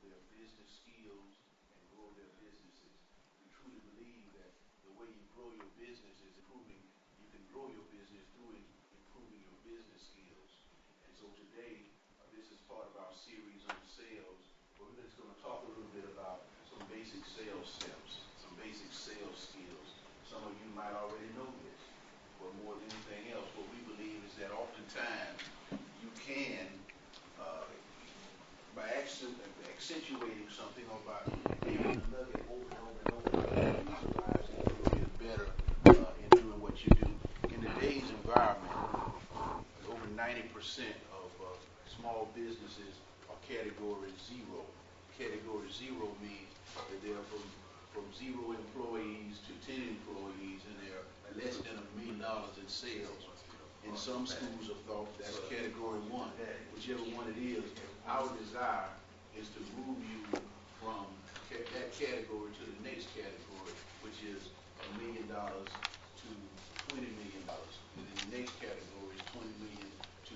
their business skills and grow their businesses. We truly believe that the way you grow your business is improving. You can grow your business through improving your business skills. And so today, this is part of our series on sales. We're just going to talk a little bit about some basic sales steps, some basic sales skills. Some of you might already know this, but more than anything else, what we believe is that oftentimes you can, by accentuating something or by giving a nugget over and over and over, you realize that you'll get better in doing what you do. In today's environment, over 90% of small businesses are category zero. Category zero means that they're from 0 employees to 10 employees, and they're less than $1 million in sales. In some schools of thought, that's category 1. Whichever one it is, our desire is to move you from that category to the next category, which is $1 million to $20 million. And then the next category is 20 million to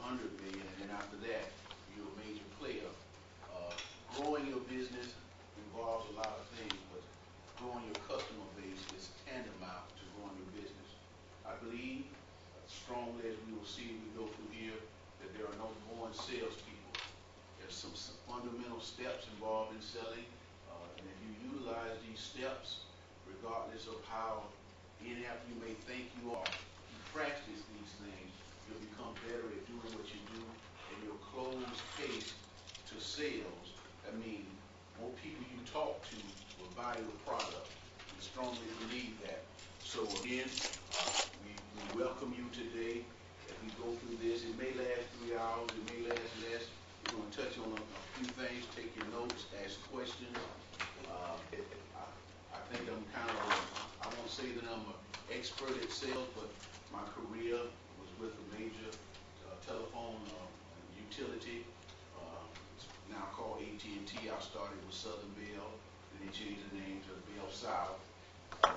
100 million, and then after that, you're a major player. Growing your business involves a lot of things, but growing your customer base is tantamount to growing your business. I believe strongly, as we will see as we go through here, that there are no born salespeople. There's some fundamental steps involved in selling, and if you utilize these steps, regardless of how inept you may think you are, you practice these things, you'll become better at doing what you do, and your closed case to sales. I mean, more people you talk to will buy your product. We strongly believe that. So again, we welcome you today as we go through this. It may last 3 hours, it may last less. We're going to touch on a few things, take your notes, ask questions. I think I'm kind of, I won't say that I'm an expert at sales, but my career was with a major telephone utility, now called AT&T. I started with Southern Bell, then they changed the name to Bell South.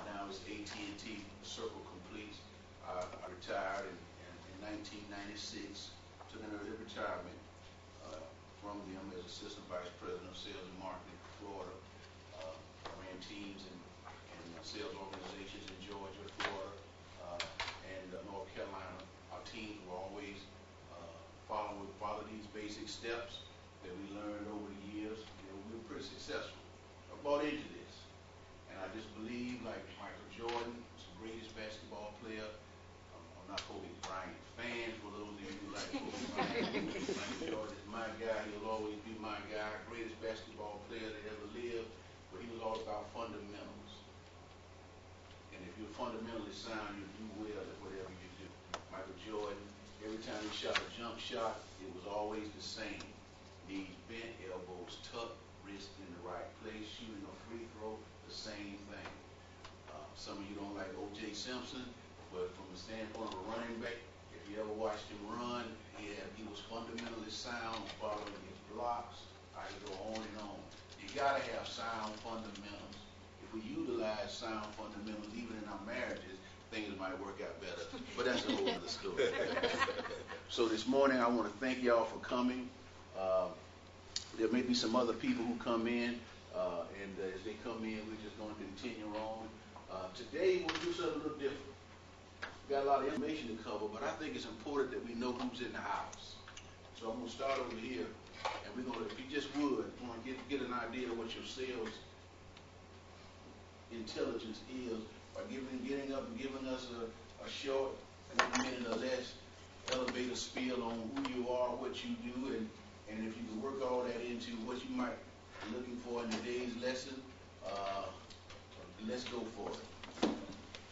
Now it's AT&T Circle Complete. I retired in 1996, took an early retirement from them as Assistant Vice President of Sales and Marketing in Florida. I ran teams and sales organizations in Georgia, Florida, and North Carolina. Our teams were always follow these basic steps that we learned over the years. You know, we were pretty successful. I bought into this, and I just believe, like Michael Jordan, was the greatest basketball player. I'm not Kobe Bryant fan, for those of you who like Kobe Bryant. Michael Jordan is my guy. He'll always be my guy. Greatest basketball player that ever lived. But he was all about fundamentals. And if you're fundamentally sound, you'll do well at whatever you do. Michael Jordan, every time he shot a jump shot, it was always the same. Knees bent, elbows tucked, wrist in the right place, shooting a free throw, the same thing. Some of you don't like O.J. Simpson, but from the standpoint of a running back, if you ever watched him run, he was fundamentally sound, following his blocks. I could go on and on. You got to have sound fundamentals. If we utilize sound fundamentals, even in our marriages, things might work out better. But that's a whole other story. So this morning, I want to thank y'all for coming. There may be some other people who come in, and as they come in, we're just going to continue on. Today, we'll do something a little different. We've got a lot of information to cover, but I think it's important that we know who's in the house. So I'm going to start over here, and we're going to, if you just would, want to get an idea of what your sales intelligence is by getting up and giving us a short, 1 minute or less, elevator spiel on who you are, what you do, and if you can work all that into what you might be looking for in today's lesson, let's go for it.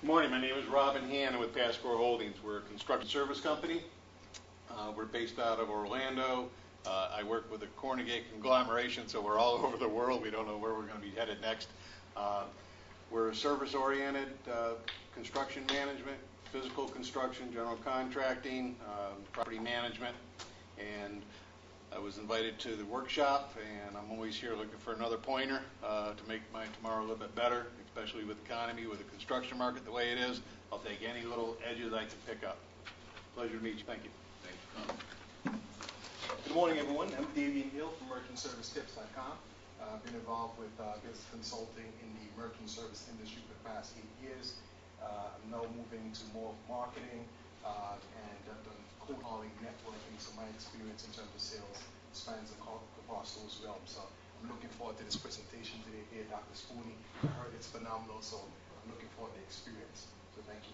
Good morning. My name is Robin Hanna with Pascore Holdings. We're a construction service company. We're based out of Orlando. I work with a Cornegate conglomeration, so we're all over the world. We don't know where we're going to be headed next. We're service-oriented construction management, physical construction, general contracting, property management, and I was invited to the workshop, and I'm always here looking for another pointer to make my tomorrow a little bit better, especially with the economy, with the construction market the way it is. I'll take any little edges I can pick up. Pleasure to meet you. Thank you. Thanks for coming. Good morning, everyone. I'm Davian Hill from MerchantServiceTips.com. I've been involved with business consulting in the merchant service industry for the past 8 years. I'm now moving to more marketing and I've done cold calling, networking, so my experience in terms of sales spans across those realms. So I'm looking forward to this presentation today here, Dr. Spooney. I heard it's phenomenal, so I'm looking forward to the experience. So thank you.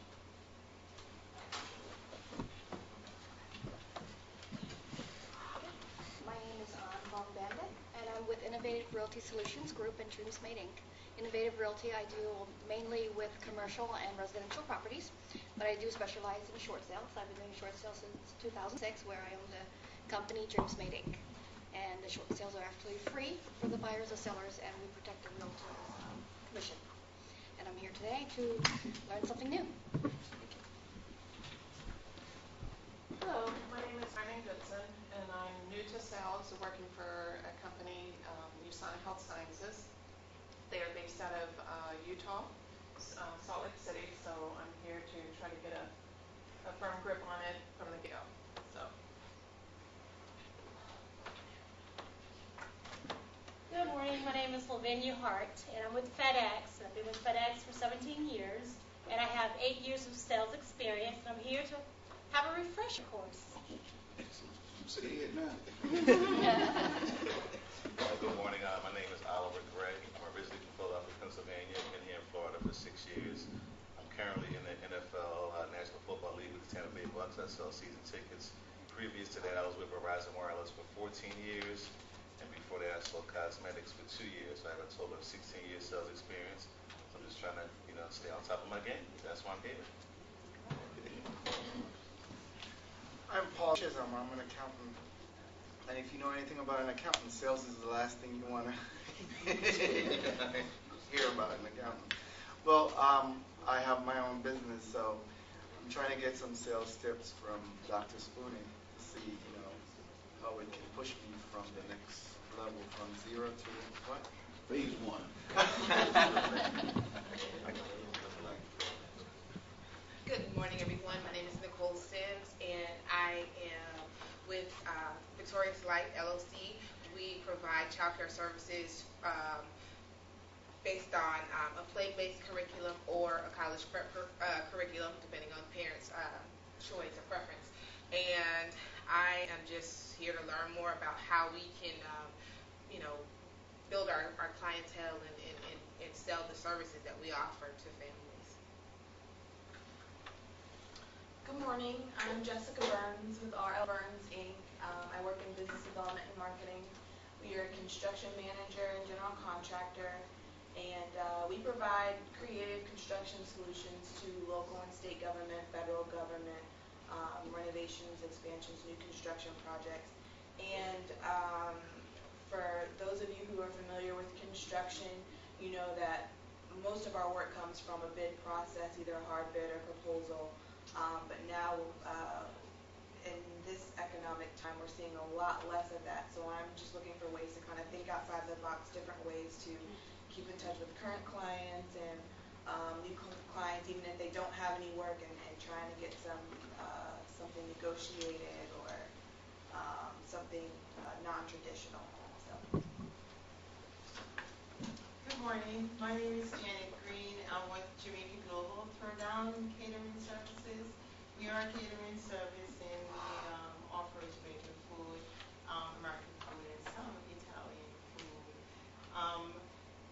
And I'm with Innovative Realty Solutions Group and DreamsMate Inc. Innovative Realty, I do mainly with commercial and residential properties, but I do specialize in short sales. I've been doing short sales since 2006, where I own the company DreamsMate Inc. And the short sales are actually free for the buyers and sellers, and we protect the realtor's commission. And I'm here today to learn something new. Hello, my name is Arlene Goodson, and I'm new to sales, working for a company, USign Health Sciences. They are based out of Utah, Salt Lake City, so I'm here to try to get a firm grip on it from the get-go. So. Good morning, my name is Lavinia Hart, and I'm with FedEx. I've been with FedEx for 17 years, and I have 8 years of sales experience, and I'm here to have a refresher course. Say it now. Good morning. My name is Oliver Gray. I'm originally from Philadelphia, Pennsylvania. I've been here in Florida for 6 years. I'm currently in the NFL National Football League with the Tampa Bay Bucks. I sell season tickets. Previous to that, I was with Verizon Wireless for 14 years. And before that, I sold cosmetics for 2 years. So I have a total of 16 years sales experience. So I'm just trying to, stay on top of my game. That's why I'm here. I'm Paul Chisholm. I'm an accountant. And if you know anything about an accountant, sales is the last thing you want to hear about an accountant. Well, I have my own business, so I'm trying to get some sales tips from Dr. Spooney to see, how it can push me from the next level, from 0 to what? Phase 1. Good morning, everyone. My name is Nicole Sims, and I am with Victorious Life, LLC. We provide childcare services based on a play-based curriculum or a college prep curriculum, depending on parents' choice or preference. And I am just here to learn more about how we can, build our clientele and sell the services that we offer to families. Good morning, I'm Jessica Burns with R.L. Burns Inc. I work in business development and marketing. We are a construction manager and general contractor, and we provide creative construction solutions to local and state government, federal government, renovations, expansions, new construction projects. And for those of you who are familiar with construction, you know that most of our work comes from a bid process, either a hard bid or proposal. But now, in this economic time, we're seeing a lot less of that. So I'm just looking for ways to kind of think outside the box, different ways to keep in touch with current clients and new clients, even if they don't have any work, and trying to get something negotiated or something non-traditional. So. Good morning. My name is Janet Green. I'm with Jamaica Global Throwdown Catering Services. We are a catering service, and we offer Jamaican food, American food, and some Italian food.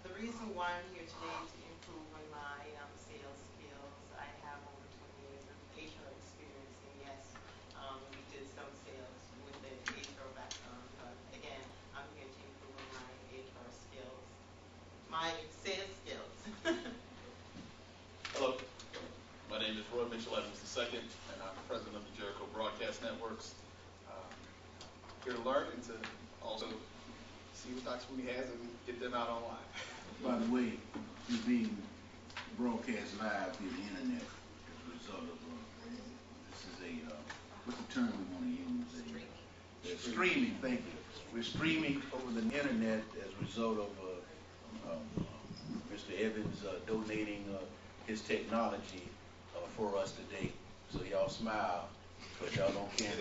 The reason why I'm here today is to improve on my sales skills. I have over 20 years of HR experience, and yes, we did some sales with an HR background, but again, I'm here to improve on my HR skills. My sales skills. Hello, my name is Roy Mitchell Evans II, and I'm the president of the Jericho Broadcast Networks. Here to learn and to also see what Dr. Spooney has and get them out online. By the way, you're being broadcast live via the internet as a result of this is what's the term we want to use? Streaming. Thank you. We're streaming over the internet as a result of Mr. Evans donating his technology for us today. So y'all smile But y'all don't camp.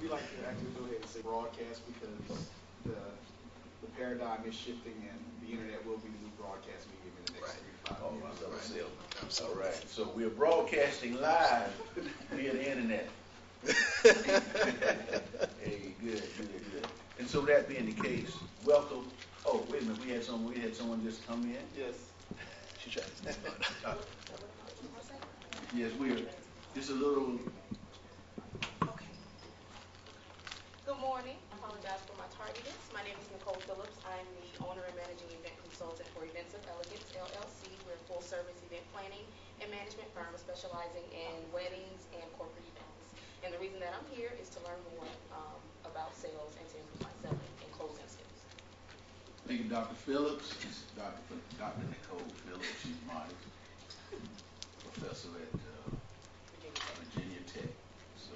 We like to actually go ahead and say broadcast because the paradigm is shifting and the internet will be the new broadcast medium in the next 3 to 5 Oh, years. all right. So we're broadcasting live via the internet. Hey, good. And so that being the case, welcome. Oh, wait a minute. We had someone just come in. Yes. Yes, we're just a little. Good morning. I apologize for my tardiness. My name is Nicole Phillips. I'm the owner and managing event consultant for Events of Elegance, LLC. We're a full-service event planning and management firm specializing in weddings and corporate events. And the reason that I'm here is to learn more about sales and to improve myself in closing skills. Thank you, Dr. Phillips. It's Dr. Nicole Phillips. She's my professor at Virginia Tech. So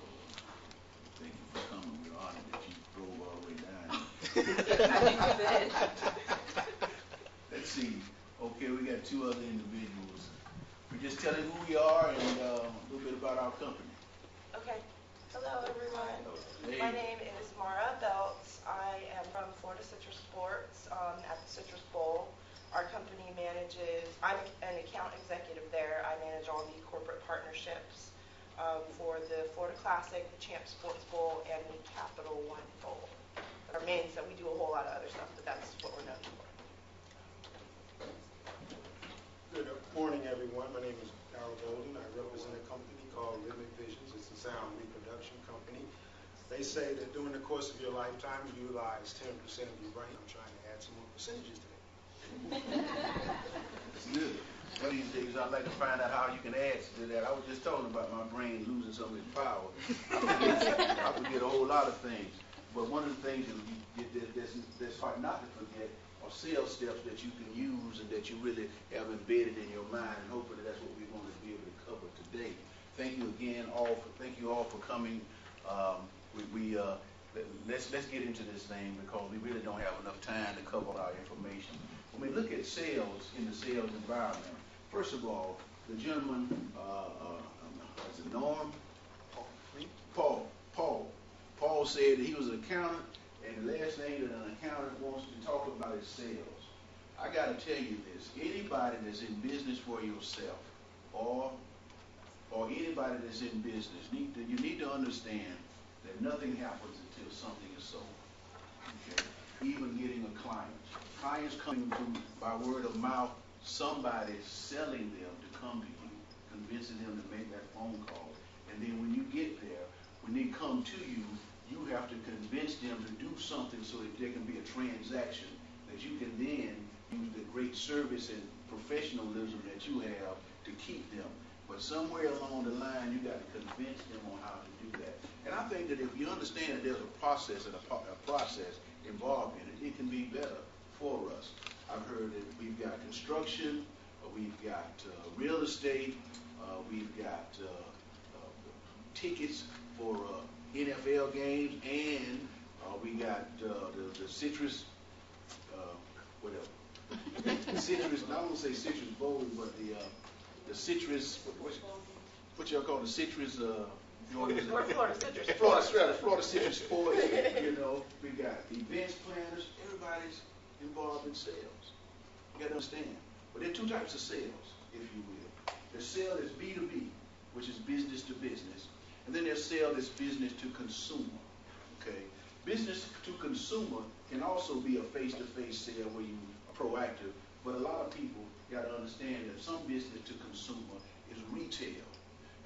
thank you for coming. We're honored that you drove all the way down. Let's see. Okay, we got 2 other individuals. We're just telling who we are and a little bit about our company. Okay. Hello, everyone. Hey. My name is Mara Belts. I am from Florida Citrus Sports at the Citrus Bowl. Our company manages, I'm an account executive there. I manage all the corporate partnerships for the Florida Classic, the Champ Sports Bowl, and the Capital One Bowl. Our main, so we do a whole lot of other stuff, but that's what we're known for. Good morning, everyone. My name is Darryl Golden. I represent a company called Rhythmic Visions. It's a sound reproduction company. They say that during the course of your lifetime, you utilize 10% of your brain. I'm trying to add some more percentages to that. It's good. One of these days, I'd like to find out how you can add to that. I was just talking about my brain losing some of its power. I forget a whole lot of things. But one of the things that's hard not to forget are sales steps that you can use and that you really have embedded in your mind. And hopefully that's what we're going to be able to cover today. Thank you again thank you all for coming. Let's get into this thing because we really don't have enough time to cover our information. When we look at sales in the sales environment, first of all, the gentleman, is it Norm? Paul said that he was an accountant, and the last thing that an accountant wants to talk about is sales. I got to tell you this: anybody that's in business for yourself, or anybody that's in business, you need to understand that nothing happens until something is sold. Okay? Even getting a client. Clients coming by word of mouth, somebody's selling them to come to you, convincing them to make that phone call. And then when you get there, when they come to you, you have to convince them to do something so that there can be a transaction, that you can then use the great service and professionalism that you have to keep them. But somewhere along the line, you got to convince them on how to do that. And I think that if you understand that there's a process and a process involved in it, it can be better for us. I've heard that we've got construction, we've got real estate, we've got tickets for NFL games, and we got the citrus, whatever. Citrus, I don't say citrus bowling, but the citrus, what y'all call the citrus, Florida Citrus. Florida Citrus Sports. You know, we got events planners. Everybody's involved in sales. You got to understand. But there are 2 types of sales, if you will. There's sale that's B2B, which is business to business, and then there's sale that's business to consumer. Okay, business to consumer can also be a face-to-face sale where you are proactive. But a lot of people got to understand that some business to consumer is retail,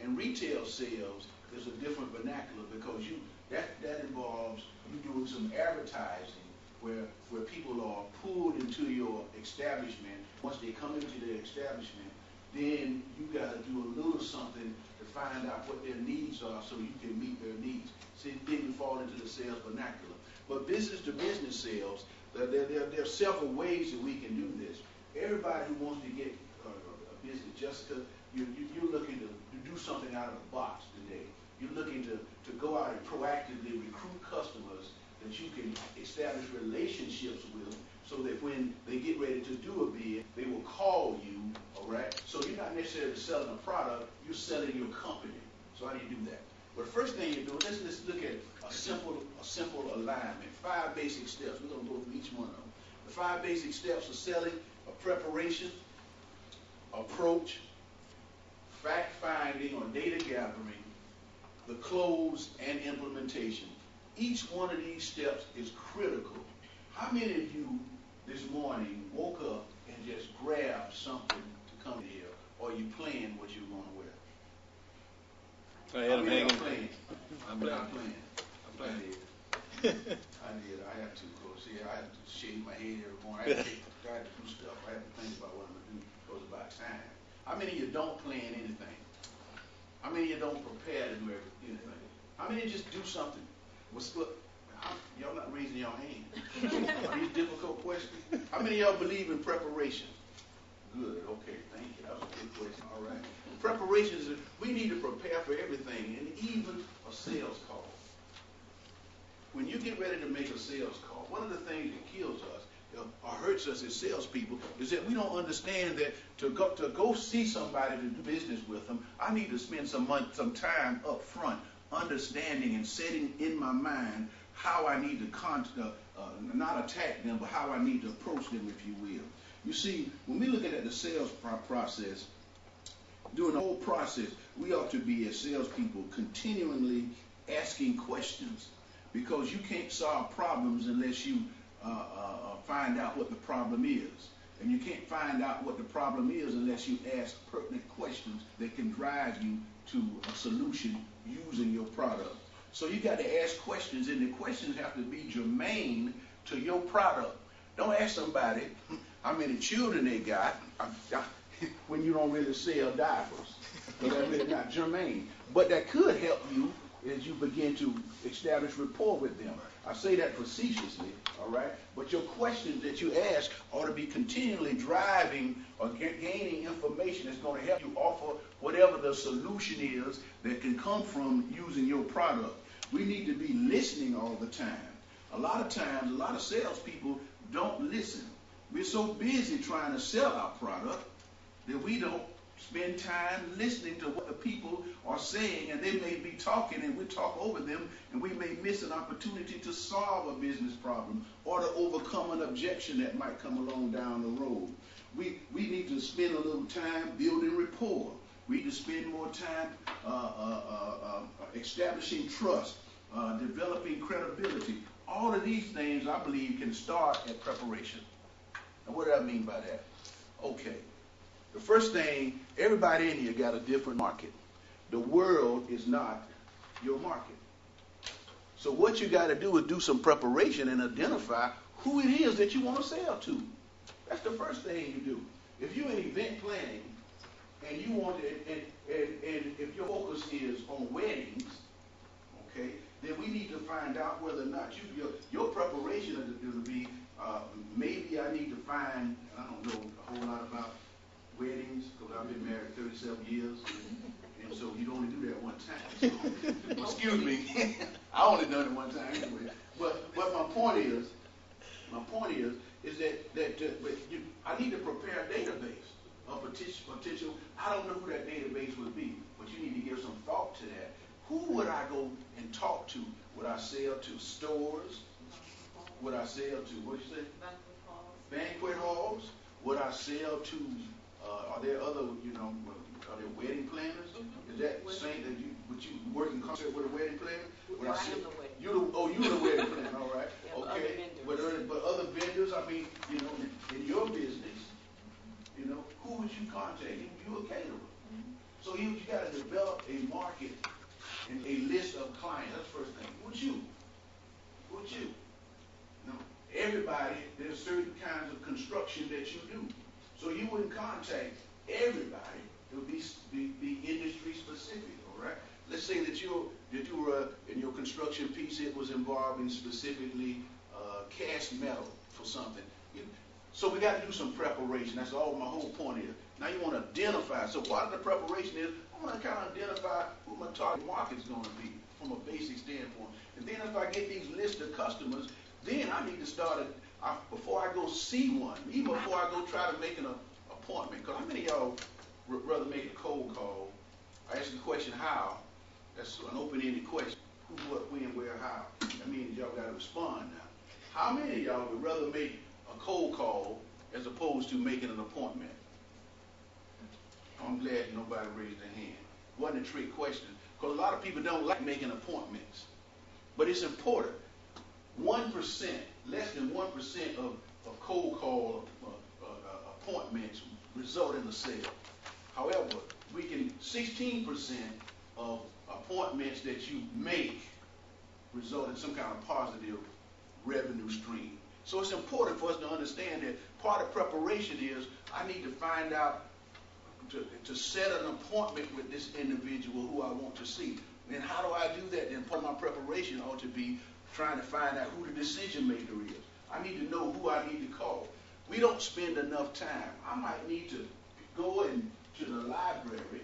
and retail sales is a different vernacular because that involves you doing some advertising where people are pulled into your establishment. Once they come into the establishment, then you got to do a little something to find out what their needs are so you can meet their needs. See, then you fall into the sales vernacular. But business to business sales, there are several ways that we can do this. Everybody who wants to get a business, Jessica, you're looking to do something out of the box today. You're looking to go out and proactively recruit customers that you can establish relationships with so that when they get ready to do a bid, they will call you, all right? So you're not necessarily necessarily selling a product, you're selling your company. So how do you do that? Well, the first thing you do, let's look at a simple alignment. 5 basic steps. We're going to go through each one of them. The 5 basic steps of selling are preparation, approach, fact-finding or data gathering, the close, and implementation. Each one of these steps is critical. How many of you this morning woke up and just grabbed something to come here, or you planned what you're going to wear? I had him hanging. I'm playing. I did. I had to go. See, I had to shave my head every morning. I had to do stuff. I had to think about what I'm going to do. It was about time. How many of you don't plan anything? How many of you don't prepare to do anything? How many of you just do something? Y'all not raising your hand. Are these difficult questions? How many of y'all believe in preparation? Good. Okay. Thank you. That was a good question. All right. Preparation is, we need to prepare for everything, and even a sales call. When you get ready to make a sales call, one of the things that kills us or hurts us as salespeople is that we don't understand that to go see somebody to do business with them, I need to spend some time up front understanding and setting in my mind how I need to not attack them, but how I need to approach them, if you will. You see, when we look at the sales process, during the whole process, we ought to be, as salespeople, continually asking questions, because you can't solve problems unless you find out what the problem is. And you can't find out what the problem is unless you ask pertinent questions that can drive you to a solution using your product. So you got to ask questions, and the questions have to be germane to your product. Don't ask somebody how many children they got when you don't really sell diapers. Because that's really not germane. But that could help you as you begin to establish rapport with them. I say that facetiously, all right? But your questions that you ask ought to be continually driving or gaining information that's going to help you offer whatever the solution is that can come from using your product. We need to be listening all the time. A lot of times, a lot of salespeople don't listen. We're so busy trying to sell our product that we don't spend time listening to what the people are saying, and they may be talking and we talk over them, and we may miss an opportunity to solve a business problem or to overcome an objection that might come along down the road. We need to spend a little time building rapport. We need to spend more time establishing trust, developing credibility. All of these things, I believe, can start at preparation. And what do I mean by that? Okay. The first thing, everybody in here got a different market. The world is not your market. So what you got to do is do some preparation and identify who it is that you want to sell to. That's the first thing you do. If you're in event planning and you want to, and if your focus is on weddings, okay, then we need to find out whether or not your preparation will be, maybe I need to find, I don't know a whole lot about weddings, because I've been married 37 years, and so you only do that one time. So, excuse me, I only done it one time anyway. But my point is that I need to prepare a database of potential. I don't know who that database would be, but you need to give some thought to that. Who would I go and talk to? Would I sell to stores? Would I sell to, what did you say? Banquet halls. Would I sell to, are there other, are there wedding planners? Is that saying that would you work in concert with a wedding planner? Would I am the wedding. You're the wedding planner, all right. Yeah, okay. But other vendors, I mean, in your business, who would you contact? You're a caterer. So you got to develop a market and a list of clients. That's the first thing. Would you? Everybody, there's certain kinds of construction that you do. So you wouldn't contact everybody. It would be industry specific, all right? Let's say that you were in your construction piece, it was involving specifically cast metal for something. So we got to do some preparation. That's all my whole point is. Now you want to identify. So part of the preparation is I want to kind of identify who my target market is going to be from a basic standpoint. And then if I get these list of customers, then I need to start before I go see one, even before I go try to make an appointment. Because how many of y'all rather make a cold call? I ask the question how. That's an open-ended question. Who, what, when, where, how. That means y'all got to respond now. How many of y'all would rather make a cold call as opposed to making an appointment? I'm glad nobody raised their hand. It wasn't a trick question, because a lot of people don't like making appointments. But it's important. 1%, less than 1% of cold call appointments result in a sale. However, 16% of appointments that you make result in some kind of positive revenue stream. So it's important for us to understand that part of preparation is I need to find out to set an appointment with this individual who I want to see. And how do I do that? Then part of my preparation ought to be trying to find out who the decision maker is. I need to know who I need to call. We don't spend enough time. I might need to go into the library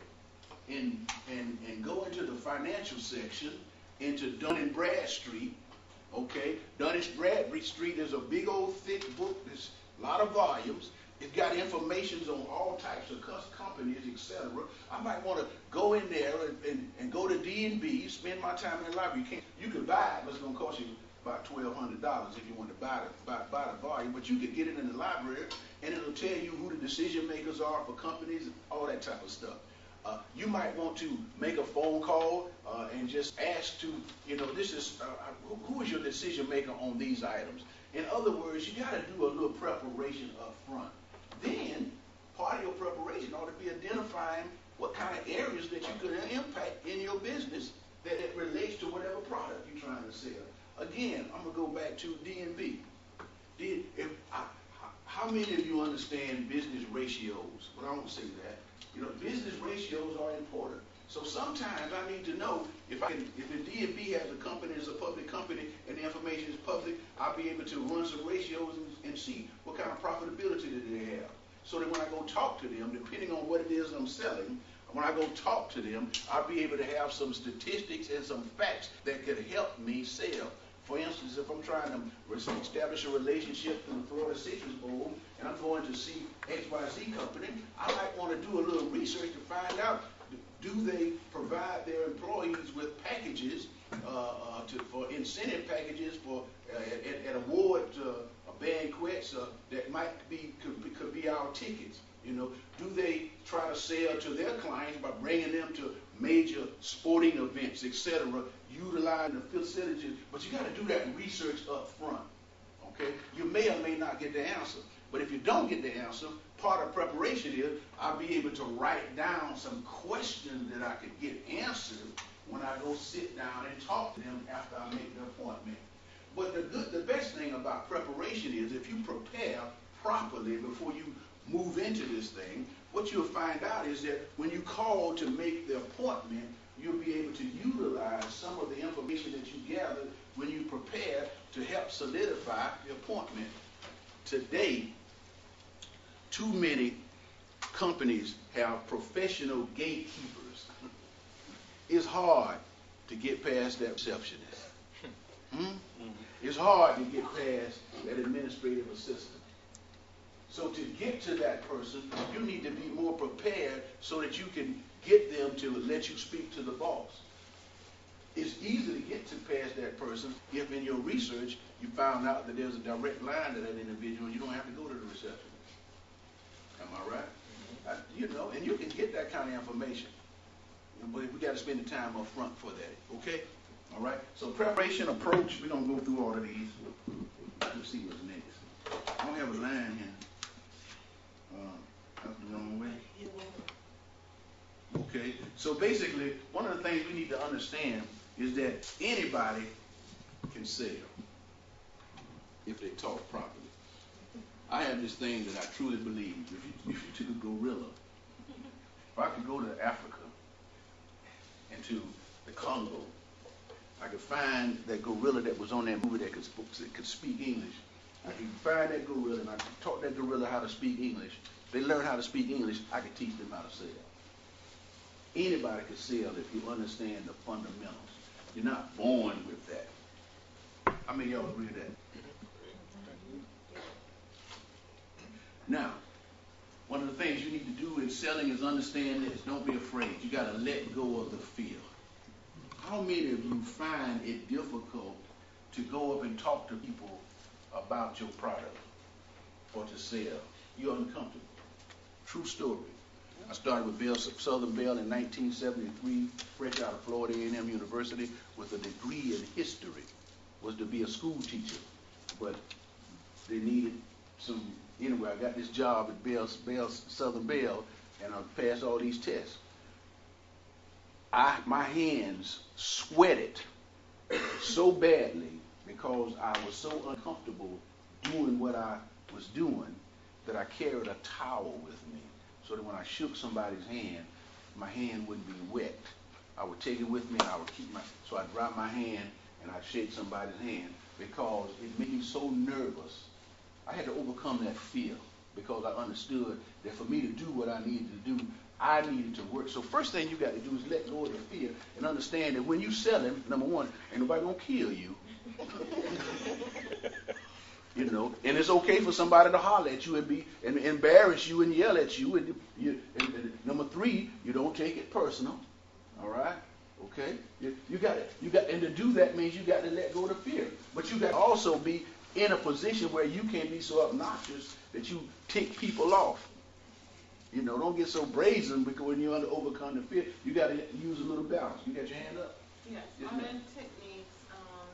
and go into the financial section, into Dun & Bradstreet. Okay, Dun & Bradstreet Street is a big old thick book. There's a lot of volumes. It's got information on all types of companies, etc. I might want to go in there and go to D&B, spend my time in the library. You can buy it, but it's going to cost you about $1,200 if you want to buy the volume. But you could get it in the library, and it'll tell you who the decision makers are for companies, all that type of stuff. You might want to make a phone call and just ask to, this is who is your decision maker on these items. In other words, you got to do a little preparation up front. Then, part of your preparation ought to be identifying what kind of areas that you could impact in your business that it relates to whatever product you're trying to sell. Again, I'm going to go back to D&B. How many of you understand business ratios? Well, I won't say that. Business ratios are important. So sometimes I need to know if the D&B has a company, it's a public company, and the information is public, I'll be able to run some ratios and see what kind of profitability that they have. So that when I go talk to them, depending on what it is I'm selling, when I go talk to them, I'll be able to have some statistics and some facts that could help me sell. For instance, if I'm trying to establish a relationship through the Florida Citrus Bowl, and I'm going to see XYZ company, I might want to do a little research to find out, do they provide their employees with packages for incentive packages for at award banquets that could be our tickets. Do they try to sell to their clients by bringing them to major sporting events, etc., utilizing the facilities? But you got to do that research up front. Okay, you may or may not get the answer, but if you don't get the answer, part of preparation is I'll be able to write down some questions that I could get answered when I go sit down and talk to them after I make the appointment. But the best thing about preparation is if you prepare properly before you move into this thing, what you'll find out is that when you call to make the appointment, you'll be able to utilize some of the information that you gathered when you prepare to help solidify the appointment. Today, too many companies have professional gatekeepers. It's hard to get past that receptionist. It's hard to get past that administrative assistant. So to get to that person, you need to be more prepared so that you can get them to let you speak to the boss. It's easy to get past that person if in your research you found out that there's a direct line to that individual and you don't have to go to the receptionist. Am I right? And you can get that kind of information. But we got to spend the time up front for that, okay? All right? So preparation, approach, we're going to go through all of these. Let's see what's next. I don't have a line here. That's the wrong way. Okay? So basically, one of the things we need to understand is that anybody can sell if they talk properly. I have this thing that I truly believe. If you took a gorilla, if I could go to Africa and to the Congo, I could find that gorilla that was on that movie that could speak English. I could find that gorilla and I could taught that gorilla how to speak English. If they learn how to speak English, I could teach them how to sell. Anybody can sell if you understand the fundamentals. You're not born with that. How many of y'all agree with that? Now, one of the things you need to do with selling is understand this. Don't be afraid. You got to let go of the fear. How many of you find it difficult to go up and talk to people about your product or to sell? You're uncomfortable. True story. I started with Southern Bell in 1973, fresh out of Florida A&M University with a degree in history. Was to be a school teacher, but they needed some. Anyway, I got this job at Southern Bell, and I passed all these tests. My hands sweated so badly because I was so uncomfortable doing what I was doing that I carried a towel with me, so that when I shook somebody's hand, my hand wouldn't be wet. I would take it with me, and I would so I'd dry my hand, and I'd shake somebody's hand, because it made me so nervous. I had to overcome that fear, because I understood that for me to do what I needed to do, I needed to work. So first thing you got to do is let go of the fear and understand that when you selling, number one, ain't nobody gonna kill you. You know, and it's okay for somebody to holler at you and embarrass you and yell at you. And number three, you don't take it personal. All right, okay. You got, and to do that means you got to let go of the fear. But you got to also be in a position where you can't be so obnoxious that you tick people off. You know, don't get so brazen, because when you're under overcome the fear, you got to use a little balance. You got your hand up? Yes. Yes, Are there ma'am. techniques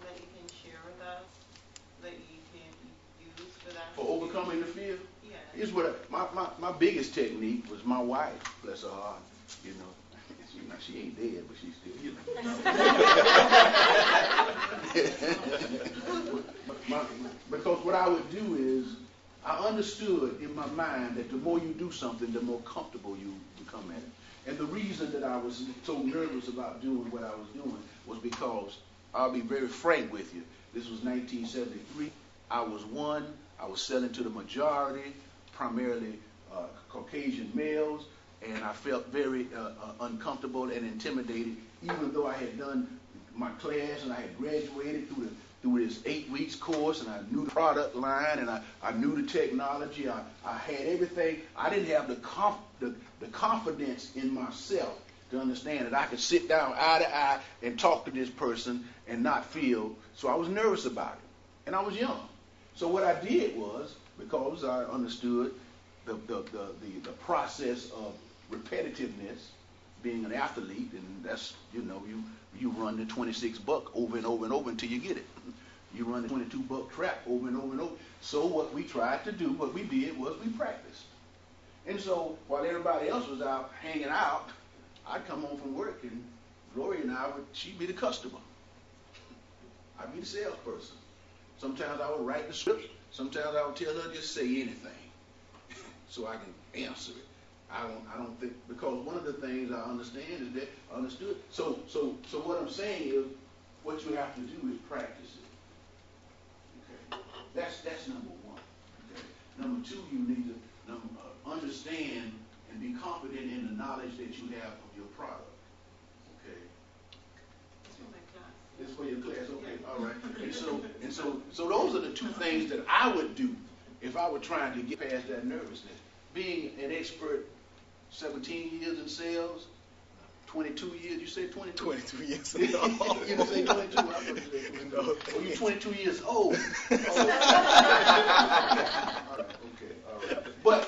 that you can share with us that you can use for that? For overcoming the fear? Yes. Here's what my biggest technique was my wife, bless her heart. You know, she ain't dead, but she's still, you know. Because what I would do is, I understood in my mind that the more you do something, the more comfortable you become at it. And the reason that I was so nervous about doing what I was doing was because, I'll be very frank with you, this was 1973. I was selling to the majority, primarily Caucasian males, and I felt very uncomfortable and intimidated, even though I had done my class and I had graduated through this 8 weeks course, and I knew the product line, and I knew the technology. I had everything. I didn't have the confidence in myself to understand that I could sit down eye to eye and talk to this person and not feel. So I was nervous about it, and I was young. So what I did was, because I understood the process of repetitiveness, being an athlete, and that's, you know, you run the 26 buck over and over and over until you get it. You run the 22 buck track over and over and over. So what we tried to do, what we did was we practiced. And so while everybody else was out hanging out, I'd come home from work, and Gloria and she'd be the customer. I'd be the salesperson. Sometimes I would write the script. Sometimes I would tell her just say anything so I can answer it. I don't think, because one of the things I understand is that I understood. So what I'm saying is, what you have to do is practice it. Okay, that's number one. Okay, number two, you need to understand and be confident in the knowledge that you have of your product. Okay. It's for my class. It's for your class. Okay, all right. And so those are the two things that I would do if I were trying to get past that nervousness. Being an expert, 17 years in sales, 22 years, you said 22? 22 years You didn't say 22, I thought you said 22. Oh, you're 22 years old. Oh. All right. But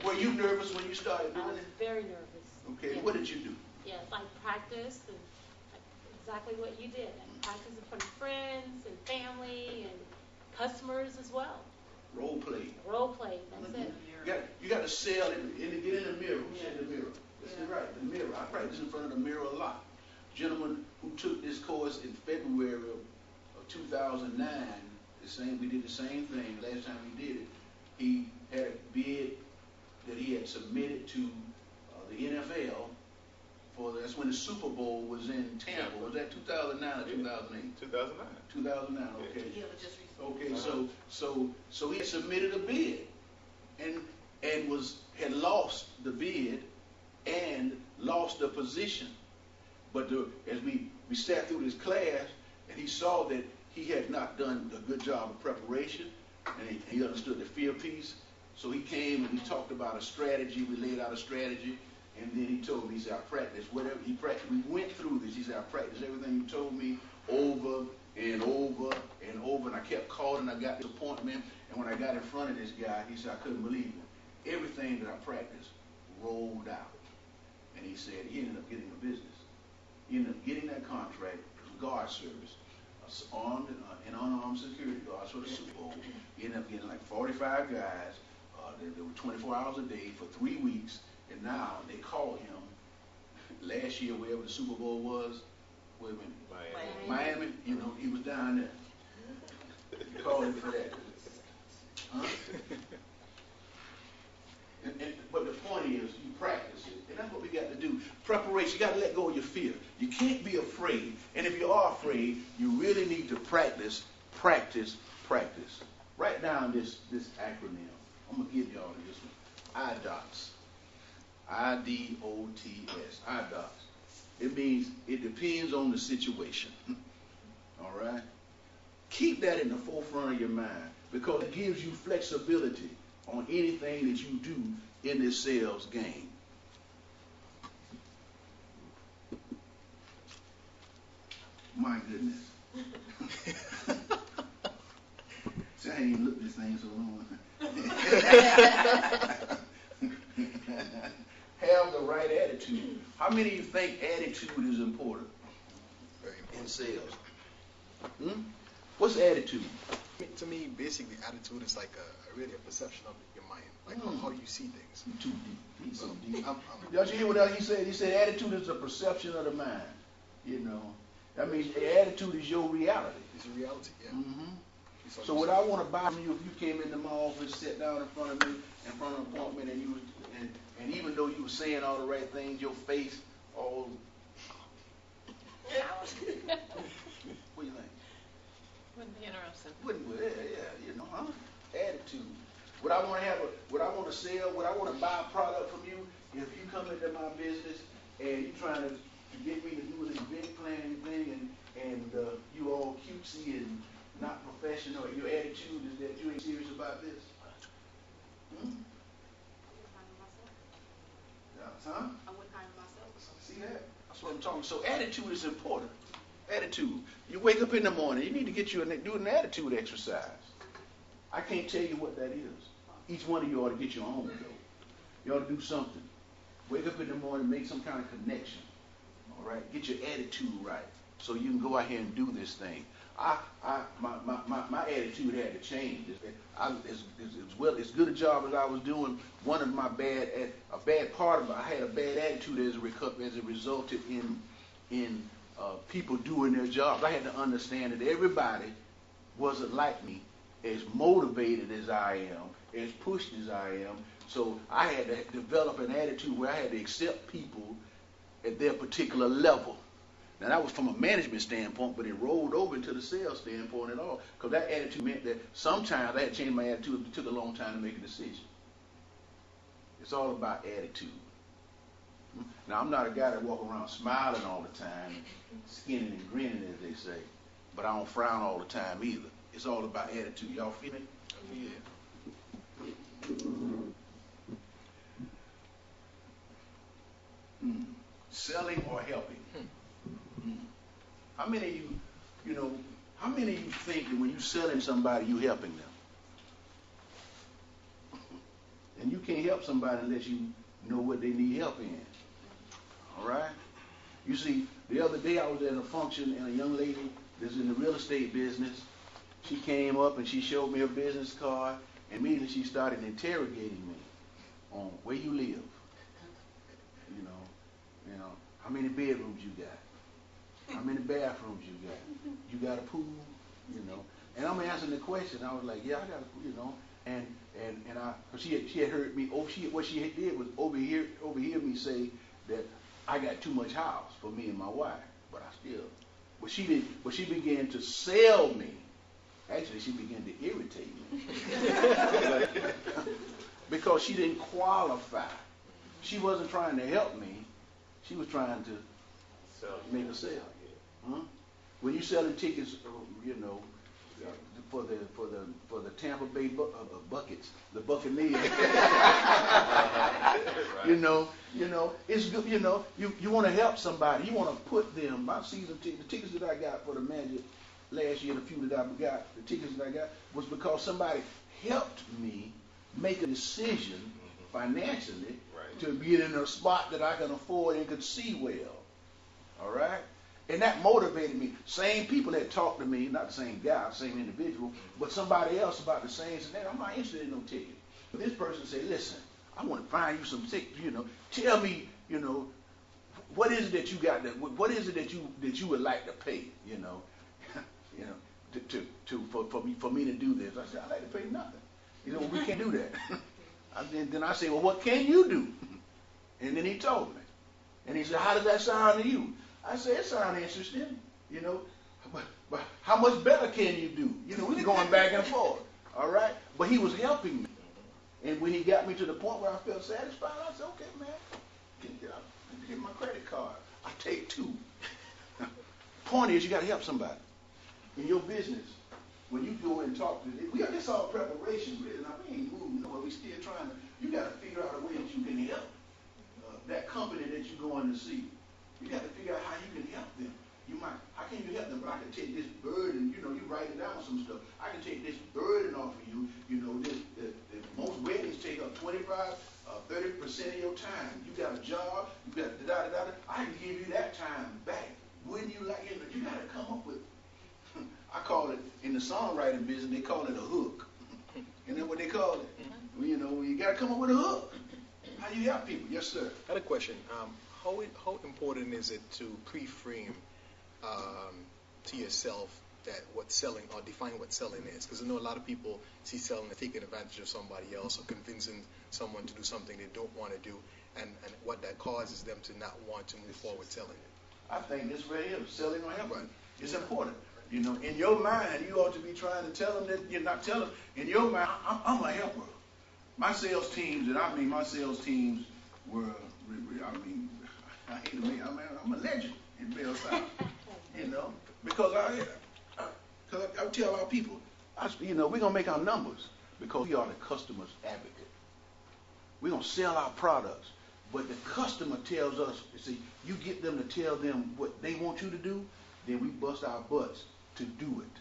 were you nervous when you started doing I was it? very nervous. Okay, Yes. what did you do? Yes, I practiced, and exactly what you did. I practiced in front of friends and family and customers as well. Role play. Role play, that's it. You got to sell and get in the mirror. Who said the mirror? That's right, the mirror. I practice in front of the mirror a lot. Gentleman who took this course in February of 2009, we did the same thing last time we did it. He had a bid that he had submitted to the NFL that's when the Super Bowl was in Tampa. Was that 2009 or 2008? 2009. 2009, okay. Yeah, but just recently. Okay, so he had submitted a bid and had lost the bid and lost the position. But as we sat through this class, and he saw that he had not done a good job of preparation, and he understood the fear piece, So he came and we talked about a strategy, we laid out a strategy, and then he told me, he said, I practiced whatever, we went through this, he said, I practiced everything you told me over and over and over, and I kept calling, I got this appointment, and when I got in front of this guy, he said, I couldn't believe it. Everything that I practiced rolled out. And he said he ended up getting a business. He ended up getting that contract, guard service, armed and unarmed security guards for the Super Bowl. He ended up getting like 45 guys. They were 24 hours a day for 3 weeks, and now they call him last year, wherever the Super Bowl was, Miami, you know, he was down there. You called him for that. Huh? But the point is, you practice it, and that's what we got to do. Preparation, you got to let go of your fear. You can't be afraid, and if you are afraid, you really need to practice, practice, practice. Write down this acronym. I'm going to give y'all this one. IDOTS. I-D-O-T-S. IDOTS. It means it depends on the situation. All right? Keep that in the forefront of your mind, because it gives you flexibility on anything that you do in this sales game. My goodness. See, I ain't looked at this thing so long. Have the right attitude. How many of you think attitude is important in sales? What's attitude? To me, basically, attitude is like really a perception of your mind, like how you see things. Too deep. He's so deep. Y'all hear what he said? He said attitude is a perception of the mind. You know, that means attitude is your reality. It's your reality, yeah. So what I want to buy from you, if you came into my office, sat down in front of me, in front of an appointment, and you and even though you were saying all the right things, your face all. What do you think? Wouldn't be interesting. Wouldn't be, yeah, you know, huh? Attitude. What I want to have, what I want to sell, what I want to buy a product from you. If you come into my business and you're trying to get me to do an event planning thing, and you all cutesy and not professional, your attitude is that you ain't serious about this. Huh? I wouldn't hire myself. See that? That's what I'm talking. So attitude is important. Attitude. You wake up in the morning, you need to get you do an attitude exercise. I can't tell you what that is. Each one of you ought to get your own though. You ought to do something. Wake up in the morning, make some kind of connection. All right? Get your attitude right so you can go out here and do this thing. My attitude had to change. As good a job as I was doing, one of my a bad part of it, I had a bad attitude as it resulted in people doing their jobs. I had to understand that everybody wasn't like me, as motivated as I am, as pushed as I am. So I had to develop an attitude where I had to accept people at their particular level. Now that was from a management standpoint, but it rolled over into the sales standpoint at all. Because that attitude meant that sometimes I had to change my attitude. It took a long time to make a decision. It's all about attitude. Now I'm not a guy that walk around smiling all the time, skinning and grinning as they say, but I don't frown all the time either. It's all about attitude. Y'all feel me? Yeah. Selling or helping? How many of you, how many of you think that when you're selling somebody, you're helping them? And you can't help somebody unless you know what they need help in. All right? You see, the other day I was at a function and a young lady that's in the real estate business, she came up and she showed me her business card, and immediately she started interrogating me on where you live. You know, how many bedrooms you got? How many bathrooms you got? You got a pool? And I'm answering the question. I was like, yeah, I got a pool, and she had heard me. What she did was overhear me say that I got too much house for me and my wife. But she began to sell me. Actually, she began to irritate me because she didn't qualify. She wasn't trying to help me. She was trying to make a sale. Huh? When you're selling tickets, for the Tampa Bay Buckets, the Buccaneers. It's good. You want to help somebody. You want to put them. My season the tickets that I got for the Magic last year, the few that I got, the tickets that I got was because somebody helped me make a decision financially to get in a spot that I can afford and could see well. All right. And that motivated me. Same people that talked to me, not the same guy, same individual, but somebody else about the same. Said, I'm not interested in no ticket. But this person said, listen, I want to find you some tickets. Tell me, what is it that you got? What is it that you would like to pay? For me to do this. I said, I'd like to pay nothing. We can't do that. Then I said, well, what can you do? And then he told me. And he said, how does that sound to you? I said, it sounds interesting, but how much better can you do? We were going back and forth, all right? But he was helping me. And when he got me to the point where I felt satisfied, I said, okay, man, get my credit card. I take 2. Point is, you got to help somebody. In your business, when you go and talk to them, this all preparation, really. Now, we ain't moving nowhere. We still trying to, you got to figure out a way that you can help that company that you're going to see. You got to figure out how you can help them. How can you help them? But I can take this burden, you write down some stuff. I can take this burden off of you. Most weddings take up 25, 30% of your time. You got a job, you got da-da-da-da. I can give you that time back. Wouldn't you like it? You got to come up with, I call it, in the songwriting business, they call it a hook. Isn't that what they call it? You got to come up with a hook. How you help people? Yes, sir. I had a question. How important is it to pre-frame to yourself that what selling, or define what selling is? Because I know a lot of people see selling as taking advantage of somebody else or convincing someone to do something they don't want to do, and what that causes them to not want to move forward selling it. I think this right here, selling or helping, it's important. In your mind, you ought to be trying to tell them that you're not telling. In your mind, I'm a helper. My sales teams, were, I'm a legend in Bell South, because I tell our people, we're going to make our numbers because we are the customer's advocate. We're going to sell our products, but the customer tells us, you get them to tell them what they want you to do, then we bust our butts to do it.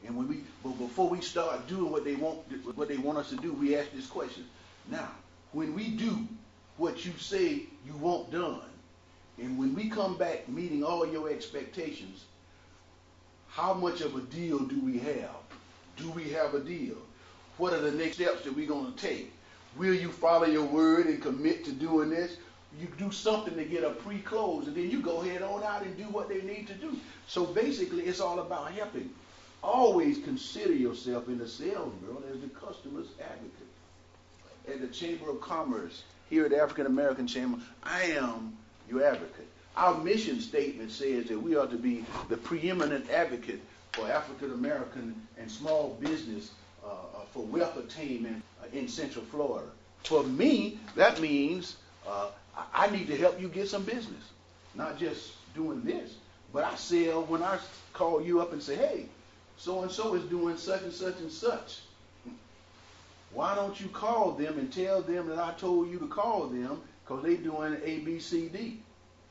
And but before we start doing what they want us to do, we ask this question. Now, when we do what you say you want done, and when we come back meeting all your expectations, how much of a deal do we have? Do we have a deal? What are the next steps that we're going to take? Will you follow your word and commit to doing this? You do something to get a pre-close, and then you go ahead on out and do what they need to do. So basically, it's all about helping. Always consider yourself in the sales world as the customer's advocate. At the Chamber of Commerce, here at the African American Chamber, I am your advocate. Our mission statement says that we are to be the preeminent advocate for African American and small business for wealth attainment in Central Florida. For me, that means I need to help you get some business. Not just doing this, but I sell when I call you up and say, hey, so-and-so is doing such and such and such. Why don't you call them and tell them that I told you to call them because they're doing A, B, C, D.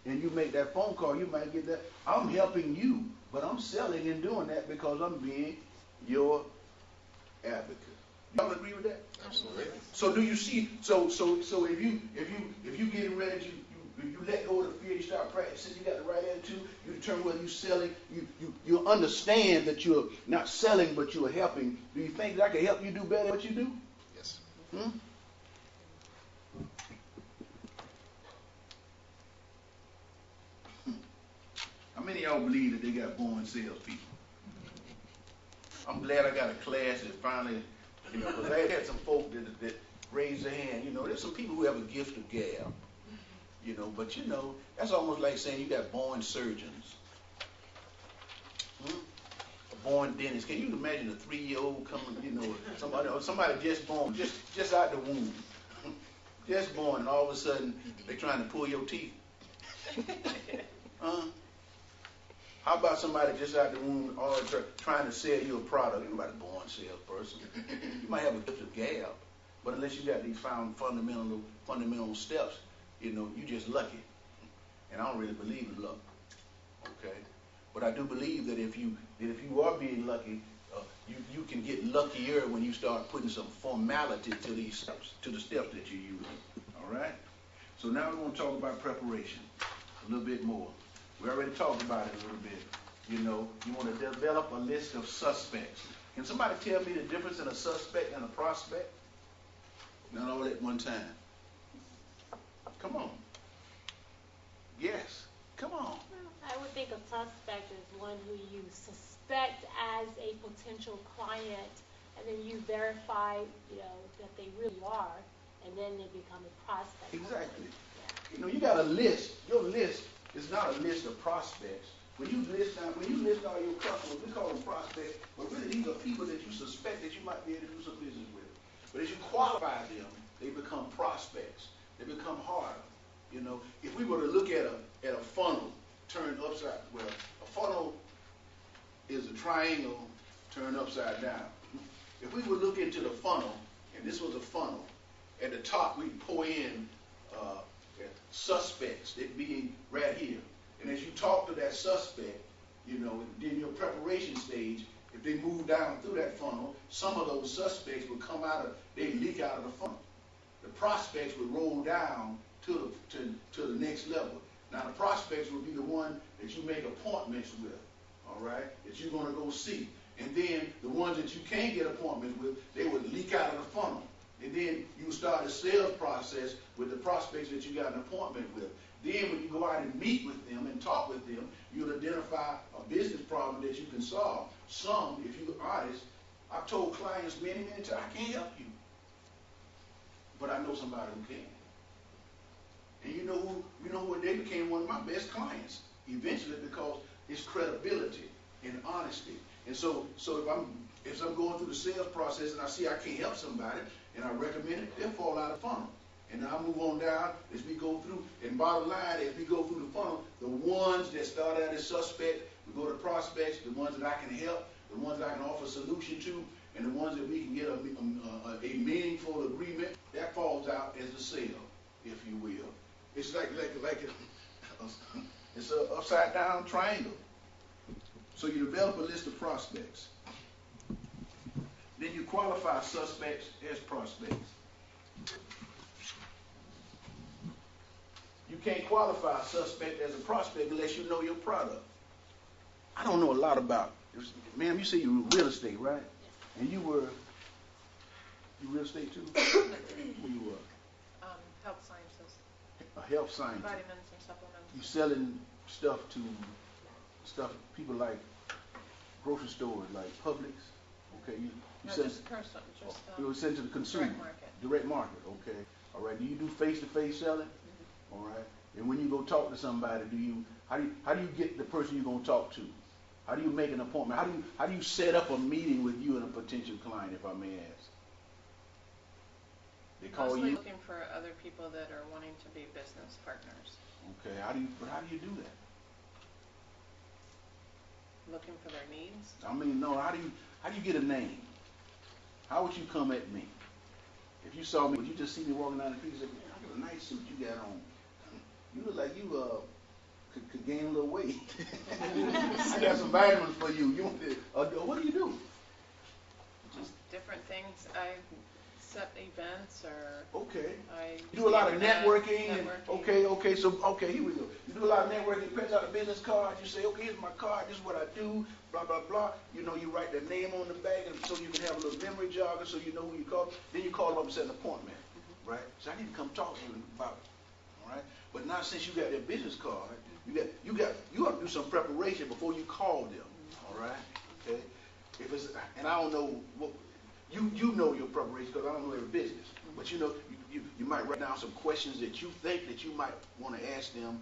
And you make that phone call, you might get that. I'm helping you, but I'm selling and doing that because I'm being your advocate. Y'all agree with that? Absolutely. So do you see? So if you getting ready to you let go of the fear, you start practicing, you got the right attitude, you determine whether you're selling, you understand that you're not selling but you're helping. Do you think that I can help you do better what you do? Yes. How many of y'all believe that they got born salespeople? I'm glad I got a class that finally, because I had some folk that raised their hand. There's some people who have a gift of gab. But that's almost like saying you got born surgeons. A born dentist. Can you imagine a 3-year-old coming, somebody just born, just out the womb. Just born, and all of a sudden they're trying to pull your teeth. How How about somebody just out the room all trying to sell you a product? Anybody born salesperson? You might have a gift of gab, but unless you got these fundamental steps, you know, you just lucky. And I don't really believe in luck. Okay, but I do believe that if you are being lucky, you can get luckier when you start putting some formality to these steps, to the steps that you use. All right. So now we're going to talk about preparation a little bit more. We already talked about it a little bit. You know, you want to develop a list of suspects. Can somebody tell me the difference in a suspect and a prospect? Not all at one time. Come on. Yes. Come on. I would think a suspect is one who you suspect as a potential client, and then you verify, you know, that they really are, and then they become a prospect. Exactly. Yeah. You know, you got a list. Your list is not a list of prospects. When you list all your customers, we call them prospects, but really these are people that you suspect that you might be able to do some business with. But as you qualify them, they become prospects. They become harder. You know, if we were to look at a funnel turned upside, well, a funnel is a triangle turned upside down. If we would look into the funnel, and this was a funnel, at the top we pour in suspects, it being right here. And as you talk to that suspect, you know, in your preparation stage, if they move down through that funnel, some of those suspects would come out they leak out of the funnel. The prospects would roll down to the next level. Now the prospects will be the one that you make appointments with, all right, that you're going to go see. And then the ones that you can't get appointments with, they would leak out of the funnel. And then you start a sales process with the prospects that you got an appointment with. Then when you go out and meet with them and talk with them, you'll identify a business problem that you can solve. Some, if you're honest, I've told clients many times, I can't help you. But I know somebody who can. And you know who they became one of my best clients eventually, because it's credibility and honesty. And so if I'm going through the sales process and I see I can't help somebody and I recommend it, they'll fall out of the funnel. And I'll move on down as we go through. And bottom line, as we go through the funnel, the ones that start out as suspect, we go to prospects, the ones that I can help, the ones that I can offer a solution to, and the ones that we can get a meaningful agreement, that falls out as a sale, if you will. It's like it's an upside down triangle. So you develop a list of prospects. Then you qualify suspects as prospects. You can't qualify a suspect as a prospect unless you know your product. I don't know a lot about, ma'am, you say you were real estate, right? And you real estate too? Who you were? Health sciences. A health scientist. Vitamins and supplements. You selling stuff to people like grocery stores, like Publix. Okay, you No, send. just personal, just You would send to the consumer. direct market. Direct market. Okay. All right. Do you do face-to-face selling? Mm-hmm. All right. And when you go talk to somebody, how do you get the person you're going to talk to? How do you make an appointment? How do you set up a meeting with you and a potential client, if I may ask? They call Mostly you. looking for other people that are wanting to be business partners. Okay. How do you do that? Looking for their needs. I mean, no. How do you get a name? How would you come at me? If you saw me, would you just see me walking down the street and say, "Man, I got a nice suit you got on. You look like you could gain a little weight. I got some vitamins for you. You want to, what do you do?" Just different things. I set events or Okay. I You do a lot of internet, networking. networking. Okay, here we go. You do a lot of networking. You print out a business card. You say, okay, here's my card. This is what I do. Blah, blah, blah. You know, you write their name on the back and so you can have a little memory jogger so you know who you call. Then you call them up and set an appointment. Right? So I need to come talk to you about it. All right? But now since you got their business card, you have to do some preparation before you call them. All right? Okay? And I don't know what you know your preparation because I don't know every business. But you know, you might write down some questions that you think that you might want to ask them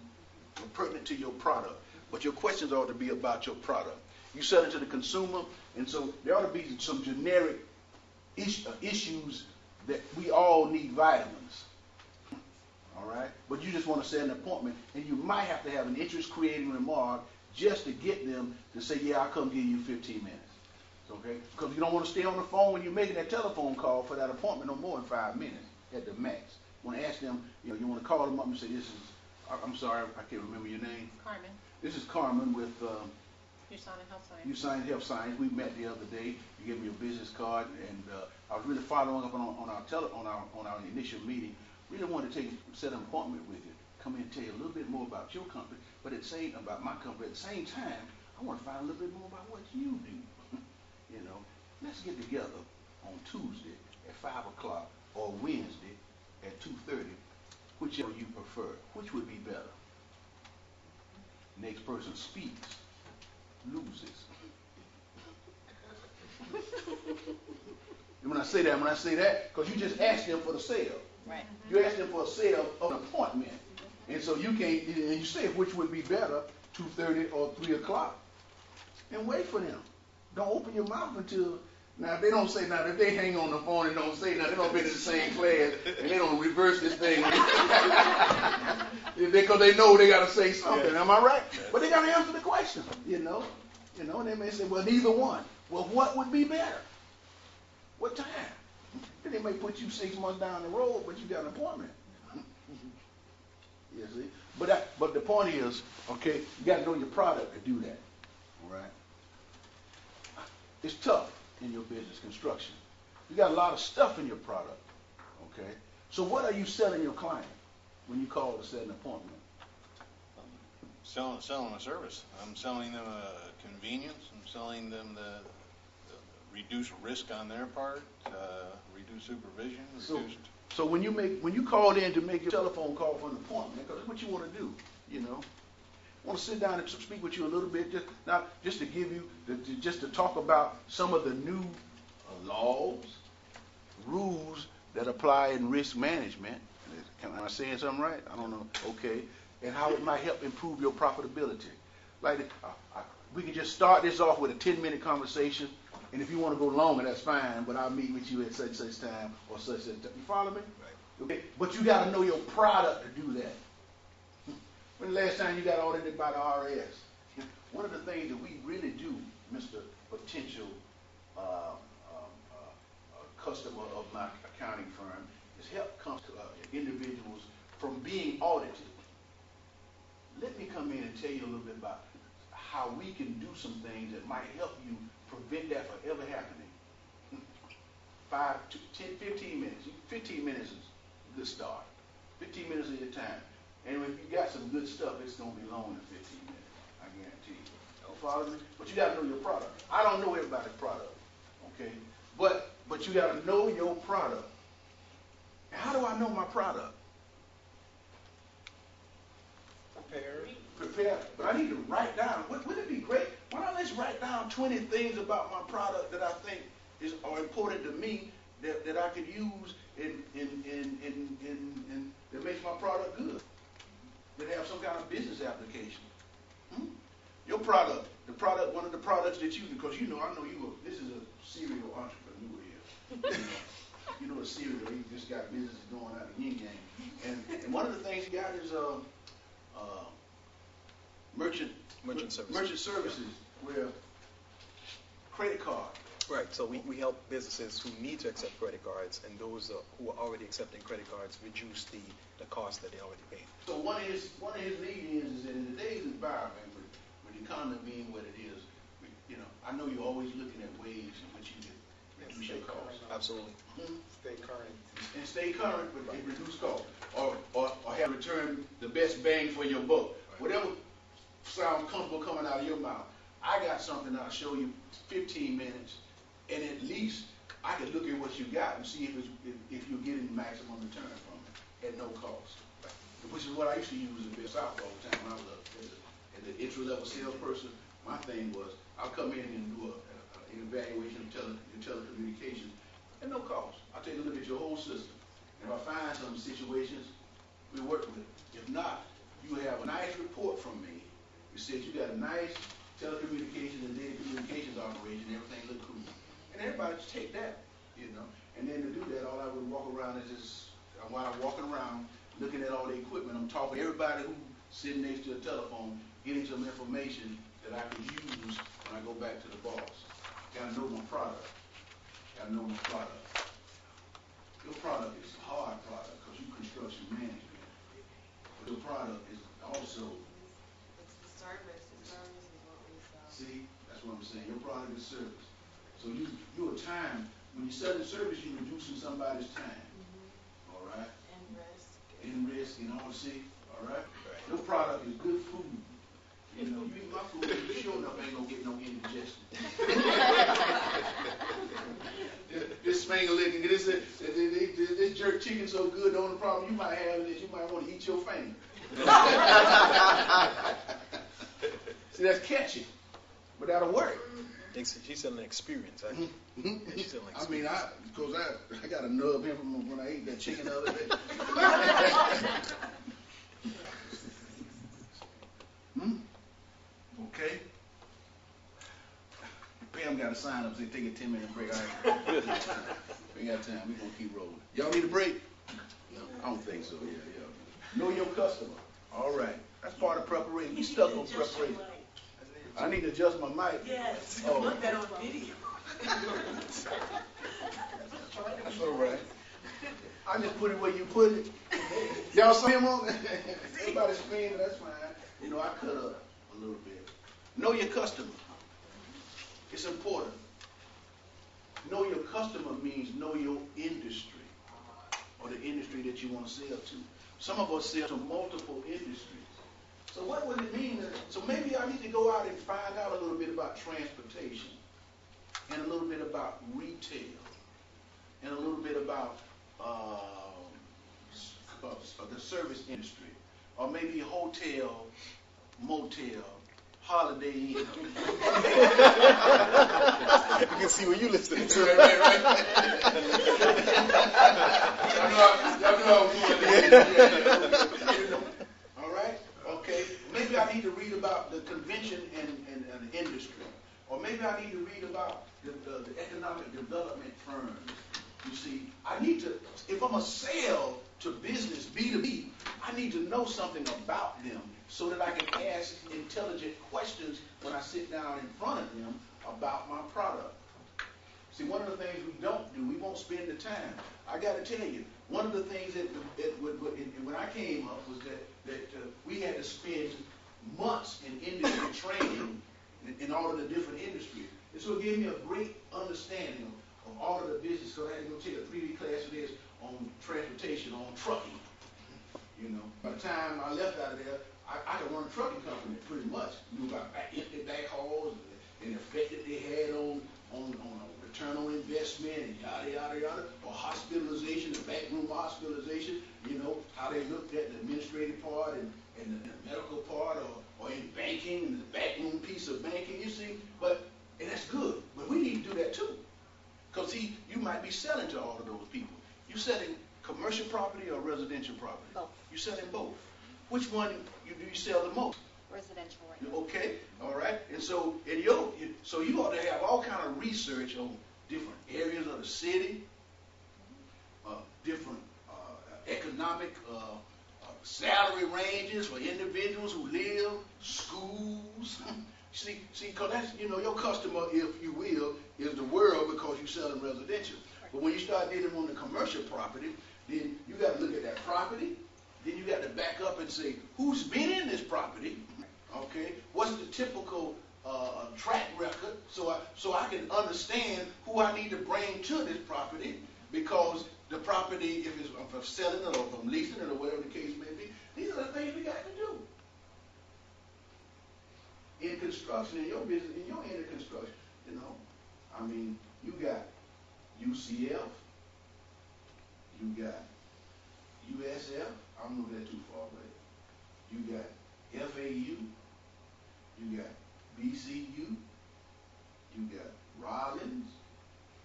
pertinent to your product. But your questions ought to be about your product. You sell it to the consumer, and so there ought to be some generic issues that we all need vitamins. All right? But you just want to set an appointment, and you might have to have an interest-creating remark just to get them to say, yeah, I'll come give you 15 minutes. Okay? Because you don't want to stay on the phone when you're making that telephone call for that appointment no more than 5 minutes at the max. You want to ask them, you want to call them up and say, this is, I'm sorry, I can't remember your name. Carmen, This is Carmen with USANA Health Science. USANA Health Science. We met the other day. You gave me your business card, and I was really following up on our initial meeting. Really wanted to set an appointment with you. Come in and tell you a little bit more about your company, but about my company. At the same time, I want to find a little bit more about what you do. Let's get together on Tuesday at 5 o'clock or Wednesday at 2:30, whichever you prefer. Which would be better? Next person speaks, loses. When I say that, because you just asked them for the sale. Right. You asked them for a sale of an appointment. And so you can't, and you say which would be better, 2:30 or 3 o'clock. And wait for them. Don't open your mouth until, now if they don't say nothing, if they hang on the phone and don't say nothing, they don't be in the same class, and they don't reverse this thing. Because they know they got to say something, am I right? But they got to answer the question, and they may say, well, neither one. Well, what would be better? What time? Then they may put you 6 months down the road, but you got an appointment. You see? But the point is, okay, you got to know your product to do that. All right? It's tough in your business, construction. You got a lot of stuff in your product. Okay? So what are you selling your client when you call to set an appointment? Selling a service. I'm selling them a convenience. I'm selling them the reduced risk on their part, reduced supervision. So when you call in to make your telephone call for an appointment, because that's what you want to do, I want to sit down and speak with you a little bit, just to give you, just to talk about some of the new laws, rules that apply in risk management. Am I saying something right? I don't know. Okay. And how it might help improve your profitability. Like, we can just start this off with a 10-minute conversation, and if you want to go longer, that's fine, but I'll meet with you at such time or such time. You follow me? Right. Okay. But you got to know your product to do that. When the last time you got audited by the IRS? One of the things that we really do, Mr. Potential customer of my accounting firm, is help individuals from being audited. Let me come in and tell you a little bit about how we can do some things that might help you prevent that from ever happening. 5 to 10, 15 minutes. 15 minutes is a good start. 15 minutes of your time. And if you got some good stuff, it's going to be longer than 15 minutes. I guarantee you. You follow me? But you got to know your product. I don't know everybody's product. Okay? But you got to know your product. And how do I know my product? Prepare. But I need to write down. Wouldn't it be great? Why don't let's write down 20 things about my product that I think are important to me that I could use that makes my product good. That have some kind of business application. Your product, one of the products that you, because I know this is a serial entrepreneur here. You know a serial, he just got business going out of yin yang. And one of the things he got is merchant services, where credit card. Right, so we help businesses who need to accept credit cards, and those who are already accepting credit cards reduce the cost that they already pay. So one of his lead is that in today's environment, with the economy being what it is, I know you're always looking at ways in which you can reduce your costs. Absolutely. Stay current. And stay current, but reduce costs, or have return the best bang for your buck. Whatever sounds comfortable coming out of your mouth. I got something I'll show you 15 minutes. And at least I can look at what you got and see if you're getting maximum return from it at no cost. Which is what I used to use in Bill South all the time when I was at the entry-level salesperson. My thing was I'll come in and do an evaluation of telecommunications at no cost. I'll take a look at your whole system. And if I find some situations, we work with it. If not, you have a nice report from me. You said you got a nice telecommunications and data communications operation, everything look cool. And everybody just take that, And then to do that, all I would walk around is just, while I'm walking around, looking at all the equipment, I'm talking to everybody who's sitting next to a telephone, getting some information that I can use when I go back to the boss. Gotta know my product. Gotta know my product. Your product is a hard product because you construction management. But your product is also, It's the service. The service is what we sell. see, that's what I'm saying. Your product is service. So you're time, when you're selling service, you're reducing somebody's time. All right? And risk. In risk, you know, see, all right? Your product is good food. You know, you eat my food, you sure enough ain't gonna get no indigestion. This finger-licking, this jerk chicken so good, the only problem you might have is you might want to eat your finger. See, that's catchy, but that'll work. She's selling experience, actually. She's selling experience. I mean, because I got a nub here from when I ate that chicken the other day. Okay. Pam got a sign up saying take a 10-minute break. All right. We got time. We're going to keep rolling. Y'all need a break? No, I don't think so. Yeah. Know your customer. All right. That's part of preparation. We stuck on preparation. I need to adjust my mic. Yes. Oh. Look that on video. That's all right. I just put it where you put it. Y'all see him on? Everybody's screaming. That's fine. You know, I cut up a little bit. Know your customer. It's important. Know your customer means know your industry or the industry that you want to sell to. Some of us sell to multiple industries. So what would it mean? So maybe I need to go out and find out a little bit about transportation and a little bit about retail and a little bit about the service industry or maybe hotel, motel, Holiday Inn. You can see what you listening to. Right. Y'all know I'm doing that. All right? Okay. Maybe I need to read about the convention and the industry. Or maybe I need to read about the economic development firms. You see, I need to, if I'm going to sell to business, B2B, I need to know something about them so that I can ask intelligent questions when I sit down in front of them about my product. See, one of the things we don't do, we won't spend the time. I got to tell you, one of the things that when I came up was that we had to spend months in industry training in all of the different industries. And so it gave me a great understanding of all of the business. So I had to go take a 3D class of this on transportation, on trucking. You know, by the time I left out of there, I could run a trucking company pretty much. Knew about empty backhauls and the effect that they had on a return on investment and yada yada yada, or hospitalization, the backroom hospitalization. You know how they looked at the administrative part and the medical part, or in banking and the backroom piece of banking. You see, and that's good. But we need to do that too, because see, you might be selling to all of those people. You selling commercial property or residential property? Both. You selling both. Which one do you sell the most? Residential right now. Okay, all right. And so so you ought to have all kind of research on different areas of the city, different economic salary ranges for individuals who live, schools. see, because that's, your customer, if you will, is the world because you're selling residential. But when you start dealing on the commercial property, then you got to look at that property. Then you got to back up and say, who's been in this property? Okay, what's the typical track record? So I can understand who I need to bring to this property, because the property, if I'm selling it or if I'm leasing it or whatever the case may be, these are the things we got to do. In construction, in your business, in your end of construction, I mean, you got UCF, you got USF, I don't know if they're too far away. You got FAU, you got BCU, you got Rollins.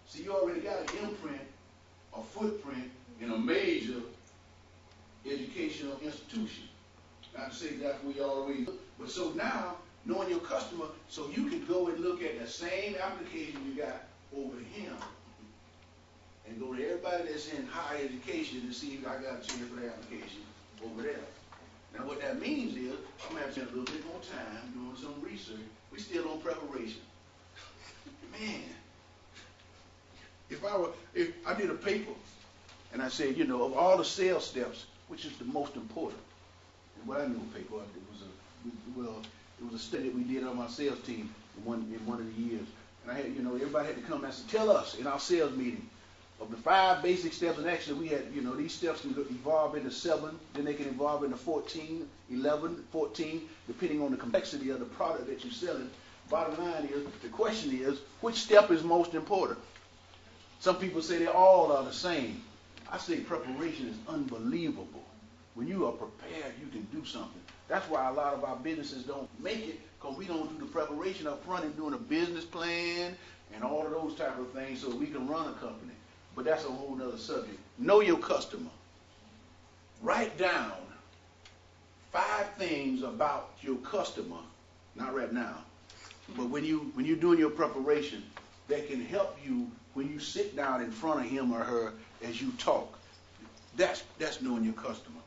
See, you already got an imprint, a footprint in a major educational institution. Not to say that's where you always look, but so now, knowing your customer, so you can go and look at the same application you got over here and go to everybody that's in higher education and see if I got a chance for the application over there. Now what that means is I'm gonna have to spend a little bit more time doing some research. We still on preparation. Man, if I did a paper and I said, you know, of all the sales steps, which is the most important? And what I knew a paper, it was a study that we did on my sales team in one of the years. And I had, you know, everybody had to come and say, tell us in our sales meeting of the 5 basic steps, and actually we had, you know, these steps can evolve into 7, then they can evolve into 14, 11, 14, depending on the complexity of the product that you're selling. Bottom line is, the question is, which step is most important? Some people say they all are the same. I say preparation is unbelievable. When you are prepared, you can do something. That's why a lot of our businesses don't make it, because we don't do the preparation up front and doing a business plan and all of those type of things so we can run a company. But that's a whole other subject. Know your customer. Write down 5 things about your customer, not right now, but when you're doing your preparation, that can help you when you sit down in front of him or her as you talk. That's knowing your customer.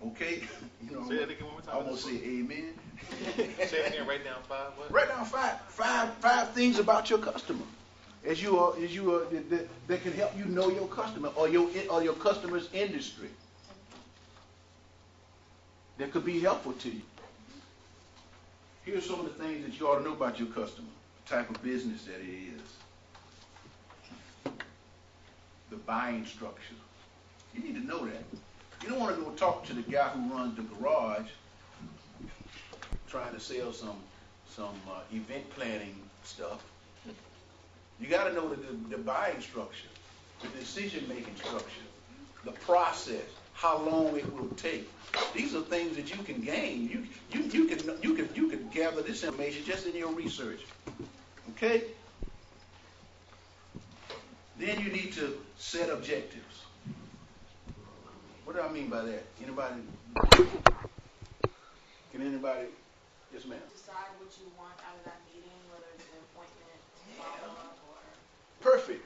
Okay? You know, say that again one more time. I'm gonna say amen. Say it again. Write down 5 what? Write down five things about your customer. That can help you know your customer or your customer's industry. That could be helpful to you. Here's some of the things that you ought to know about your customer, the type of business that it is, the buying structure. You need to know that. You don't want to go talk to the guy who runs the garage trying to sell some event planning stuff. You got to know the buying structure, the decision-making structure, the process, how long it will take. These are things that you can gain. You can gather this information just in your research. Okay? Then you need to set objectives. What do I mean by that? Anybody? Can anybody? Yes, ma'am. Decide what you want out of that meeting, whether it's an appointment, follow-up, or... Perfect.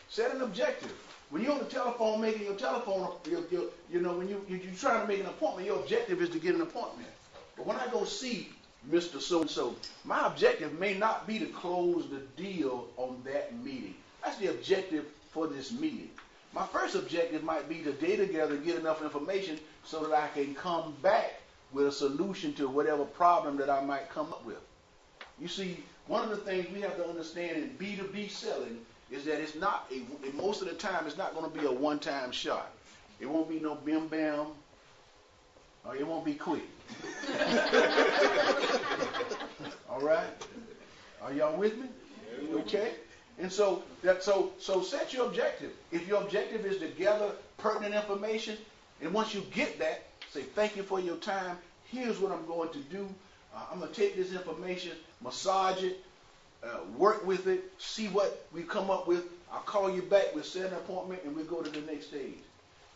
Set an objective. When you're on the telephone making your telephone, you know, when you're trying to make an appointment, your objective is to get an appointment. But when I go see Mr. So-and-so, my objective may not be to close the deal on that meeting. That's the objective for this meeting. My first objective might be to day together, get enough information so that I can come back with a solution to whatever problem that I might come up with. You see, one of the things we have to understand in B2B selling is that it's not, most of the time, it's not going to be a one-time shot. It won't be no bim-bam, or it won't be quick. All right? Are y'all with me? Okay? And so set your objective. If your objective is to gather pertinent information, and once you get that, say, thank you for your time. Here's what I'm going to do. I'm going to take this information, massage it, work with it, see what we come up with. I'll call you back, we'll set an appointment, and we'll go to the next stage.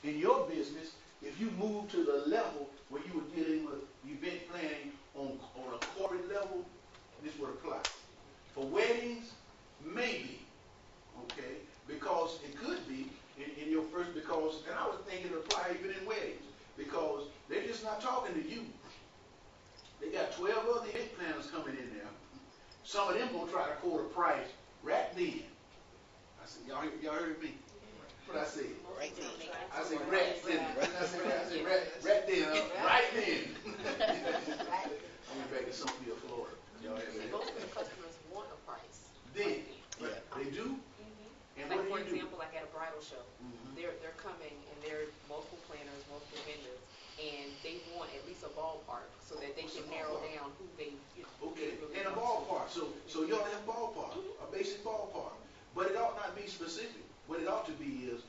In your business, if you move to the level where you were dealing with event planning on a corporate level, this would apply. For weddings, maybe, okay, because it could be in your first, because, and I was thinking it apply even in weddings, because they're just not talking to you. They got 12 other event planners coming in there. Some of them gonna try to quote a price right then. I said, y'all heard me? What I say? Right then. I said right then. I said right then. Right then. I went back to Sophia, Florida. Y'all heard me? Most of the customers want a price. Then, they do. And Like, what for do you example, like at a bridal show, they're coming and there are multiple planners, multiple vendors, and they want at least a ballpark so that they can narrow down who they. Okay, and a ballpark. So you ought to have a ballpark, a basic ballpark. But it ought not be specific. What it ought to be is,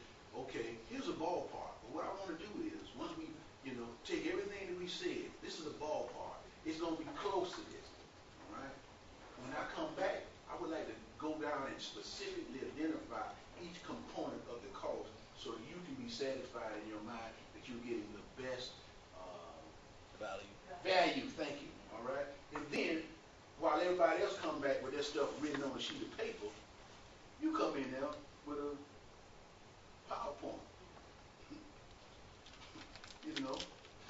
okay, here's a ballpark. But what I want to do is, once we, take everything that we said, this is a ballpark. It's going to be close to this. All right? When I come back, I would like to go down and specifically identify each component of the cost so that you can be satisfied in your mind that you're getting the best value. Thank you. All right? And then, while everybody else come back with their stuff written on a sheet of paper, you come in there with a PowerPoint.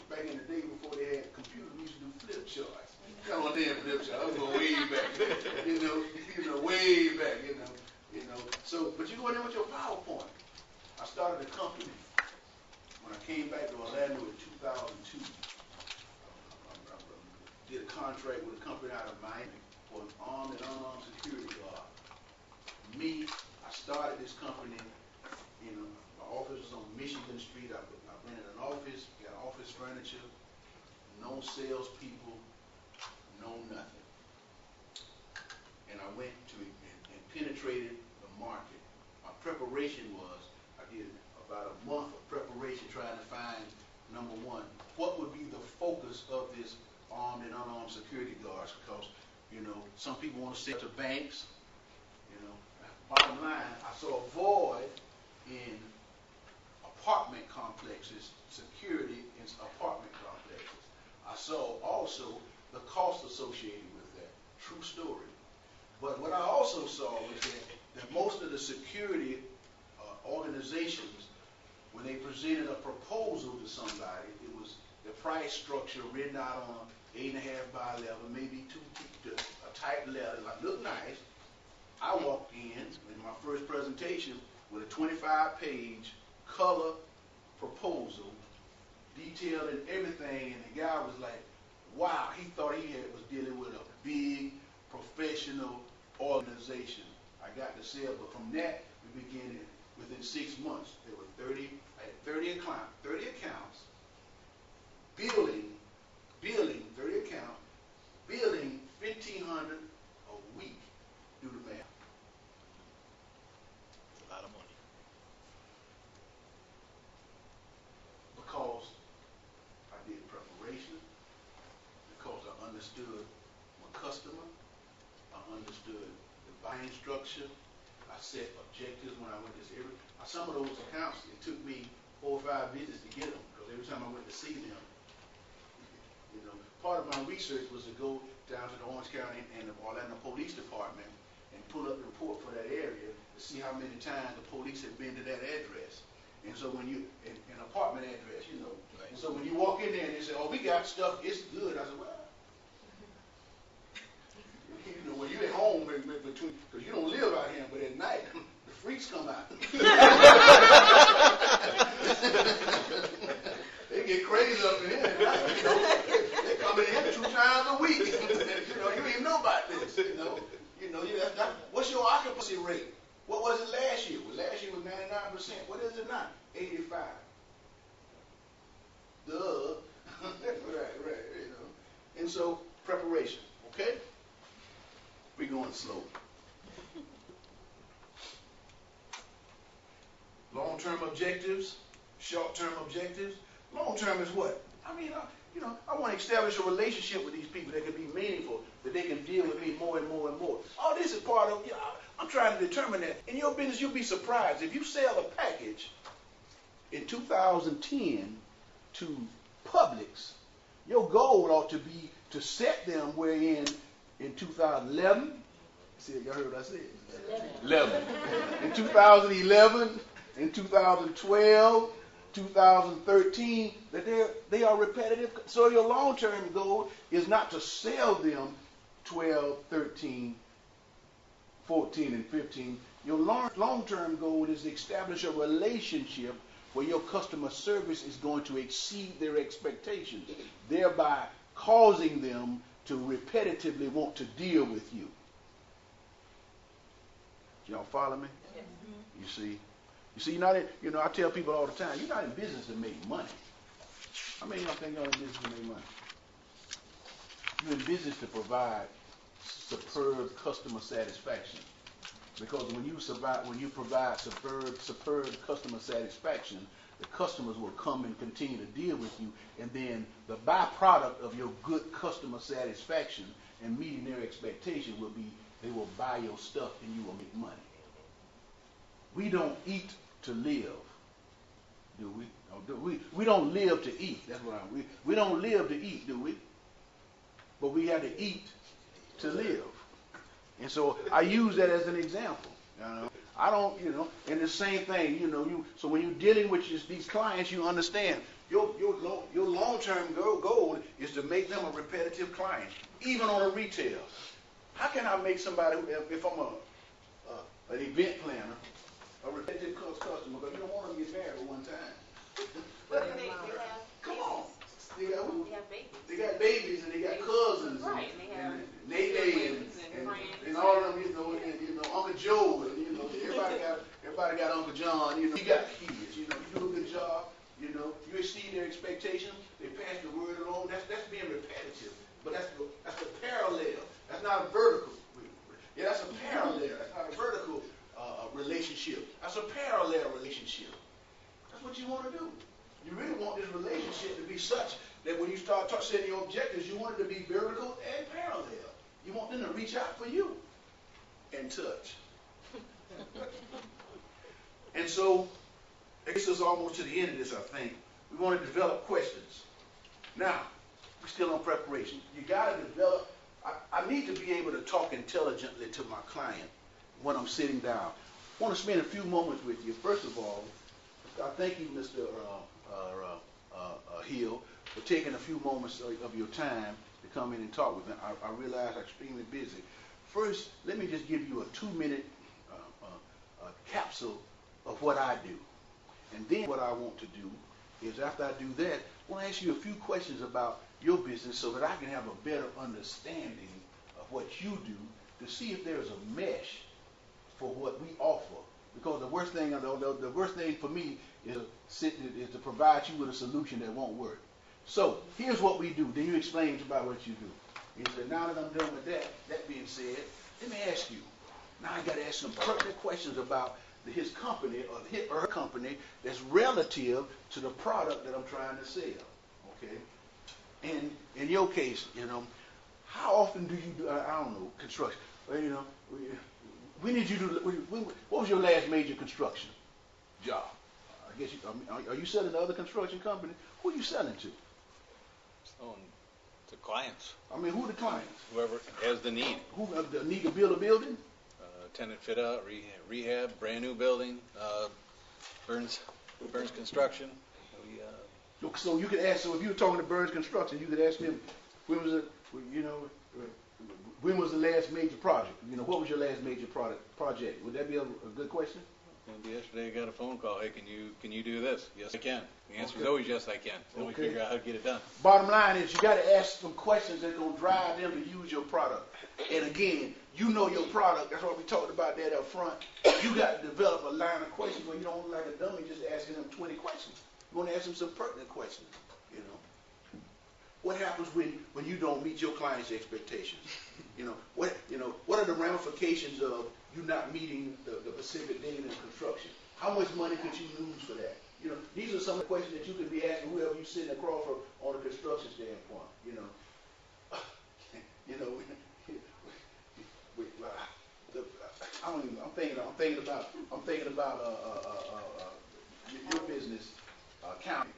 Back in the day before they had computers. we used to do flip charts. Come on, damn flip chart. I was going way back. Way back. So, but you go in there with your PowerPoint. I started a company when I came back to Orlando in 2002. Did a contract with a company out of Miami for an armed and unarmed security guard. I started this company. My office was on Michigan Street. I rented an office, got office furniture, no salespeople, no nothing. And I went to and penetrated the market. My preparation was, I did about a month of preparation trying to find, number one, what would be the focus of this armed and unarmed security guards, because, some people want to sell to banks. Bottom line, I saw a void in apartment complexes, security in apartment complexes. I saw also the cost associated with that. True story. But what I also saw was that most of the security organizations, when they presented a proposal to somebody, it was the price structure written out on 8.5 by 11, maybe a type letter, like look nice. I walked in my first presentation with a 25-page color proposal, detailing everything, and the guy was like, wow, he thought he was dealing with a big professional organization. I got the sale, but from that, we began within 6 months. There were 30 accounts, billing 30 accounts, billing $1,500 a week. Do the math. A lot of money. Because I did preparation, because I understood my customer, I understood the buying structure, I set objectives when I went to see some of those accounts, it took me 4 or 5 visits to get them, because every time I went to see them, part of my research was to go down to the Orange County and the Orlando Police Department and pull up the report for that area to see how many times the police had been to that address. And so when you, an apartment address, Right. and so when you walk in there and they say, oh, we got stuff, it's good. I said, well, when you're at home, because you don't live out here, but at night, the freaks come out. They get crazy up in here at night, They come in here 2 times a week. You don't even know about this, what's your occupancy rate? What was it last year? Well, last year was 99%. What is it now? 85. Duh. right, And so, preparation, okay? We're going slow. Long-term objectives, short-term objectives. Long-term is what? I want to establish a relationship with these people that can be meaningful, that they can deal with me more and more and more. All this is part of, I'm trying to determine that. In your business, you'll be surprised. If you sell a package in 2010 to Publix, your goal ought to be to set them where in 2011, see, y'all heard what I said? 11. In 2011, in 2012, 2013, that they are repetitive. So your long-term goal is not to sell them 12, 13, 14, and 15. Your long-term goal is to establish a relationship where your customer service is going to exceed their expectations, thereby causing them to repetitively want to deal with you. Y'all follow me? Yes. You see, you're not in, I tell people all the time, you're not in business to make money. How many of y'all think y'all in business to make money? You're in business to provide superb customer satisfaction. Because when you provide superb customer satisfaction, the customers will come and continue to deal with you, and then the byproduct of your good customer satisfaction and meeting their expectation will be they will buy your stuff and you will make money. We don't eat to live, do we? We don't live to eat. That's what we don't live to eat, do we? But we have to eat to live. And so I use that as an example. I don't, and the same thing, so when you're dealing with these clients, you understand your long-term goal is to make them a repetitive client, even on a retail. How can I make somebody, if I'm an event planner, a repetitive customer, because you don't want them to get married at one time. But then they have Come on. They got who? They have babies. They got babies and they got cousins. Right, and they have Nene and all of them, Uncle Joe, and everybody got Uncle John, you got kids, you do a good job, you exceed their expectations, they pass the word along, that's being repetitive, but that's a parallel, that's not a vertical. Yeah, that's a parallel, that's not a vertical relationship, that's a parallel relationship. That's what you want to do. You really want this relationship to be such that when you start setting your objectives, you want it to be vertical and parallel. You want them to reach out for you and touch. And so, this is almost to the end of this, I think. We want to develop questions. Now, we're still on preparation. You got to develop, I need to be able to talk intelligently to my client when I'm sitting down. I want to spend a few moments with you. First of all, I thank you, Mr. Hill, for taking a few moments of your time to come in and talk with me. I realize I'm extremely busy. First, let me just give you a 2-minute capsule of what I do. And then what I want to do is, after I do that, I want to ask you a few questions about your business so that I can have a better understanding of what you do to see if there's a mesh for what we offer. Because the worst thing for me is to provide you with a solution that won't work. So here's what we do. Then you explain about what you do. He said, now that I'm done with that being said, let me ask you. Now I got to ask some pertinent questions about his company or her company that's relative to the product that I'm trying to sell. Okay? And in your case, how often do you do, I don't know, construction? When did you do, what was your last major construction job? I guess are you selling to other construction companies? Who are you selling to? Selling to clients. I mean, who are the clients? Whoever has the need. Who need to build a building? Tenant fit out, rehab, brand new building, Burns Construction. So you could ask. So if you were talking to Burns Construction, you could ask them, when was the last major project? What was your last major project? Would that be a good question? Yesterday I got a phone call. Hey, can you do this? Yes, I can. The answer is always yes, I can. Then we figure out how to get it done. Bottom line is, you got to ask some questions that's going to drive them to use your product. And again, you know your product. That's what we talked about that up front. You got to develop a line of questions where you don't look like a dummy just asking them 20 questions. You want to ask them some pertinent questions. What happens when you don't meet your client's expectations? What are the ramifications of you not meeting the specific date in construction? How much money could you lose for that? These are some of the questions that you could be asking whoever you're sitting across from on a construction standpoint. I'm thinking about your business accounting.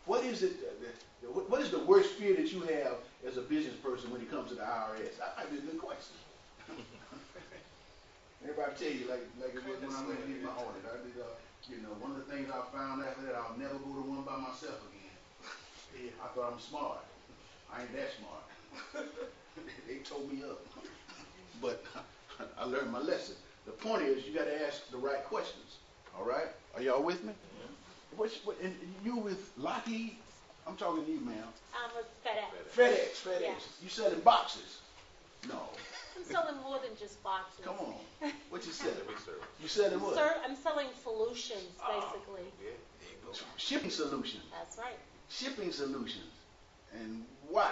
What is it? What is the worst fear that you have as a business person when it comes to the IRS? That might be a good question. Everybody tell you like it was when I went to get my audit. I did, one of the things I found after that, I'll never go to one by myself again. I thought I'm smart. I ain't that smart. They told me up. But I learned my lesson. The point is, you got to ask the right questions. All right? Are y'all with me? And you with Lockheed? I'm talking to you, ma'am. I'm with FedEx. FedEx. Yeah. You selling boxes? No. I'm selling more than just boxes. Come on. What you selling? You selling what? Sir, I'm selling solutions, basically. Shipping solutions. That's right. Shipping solutions. And why?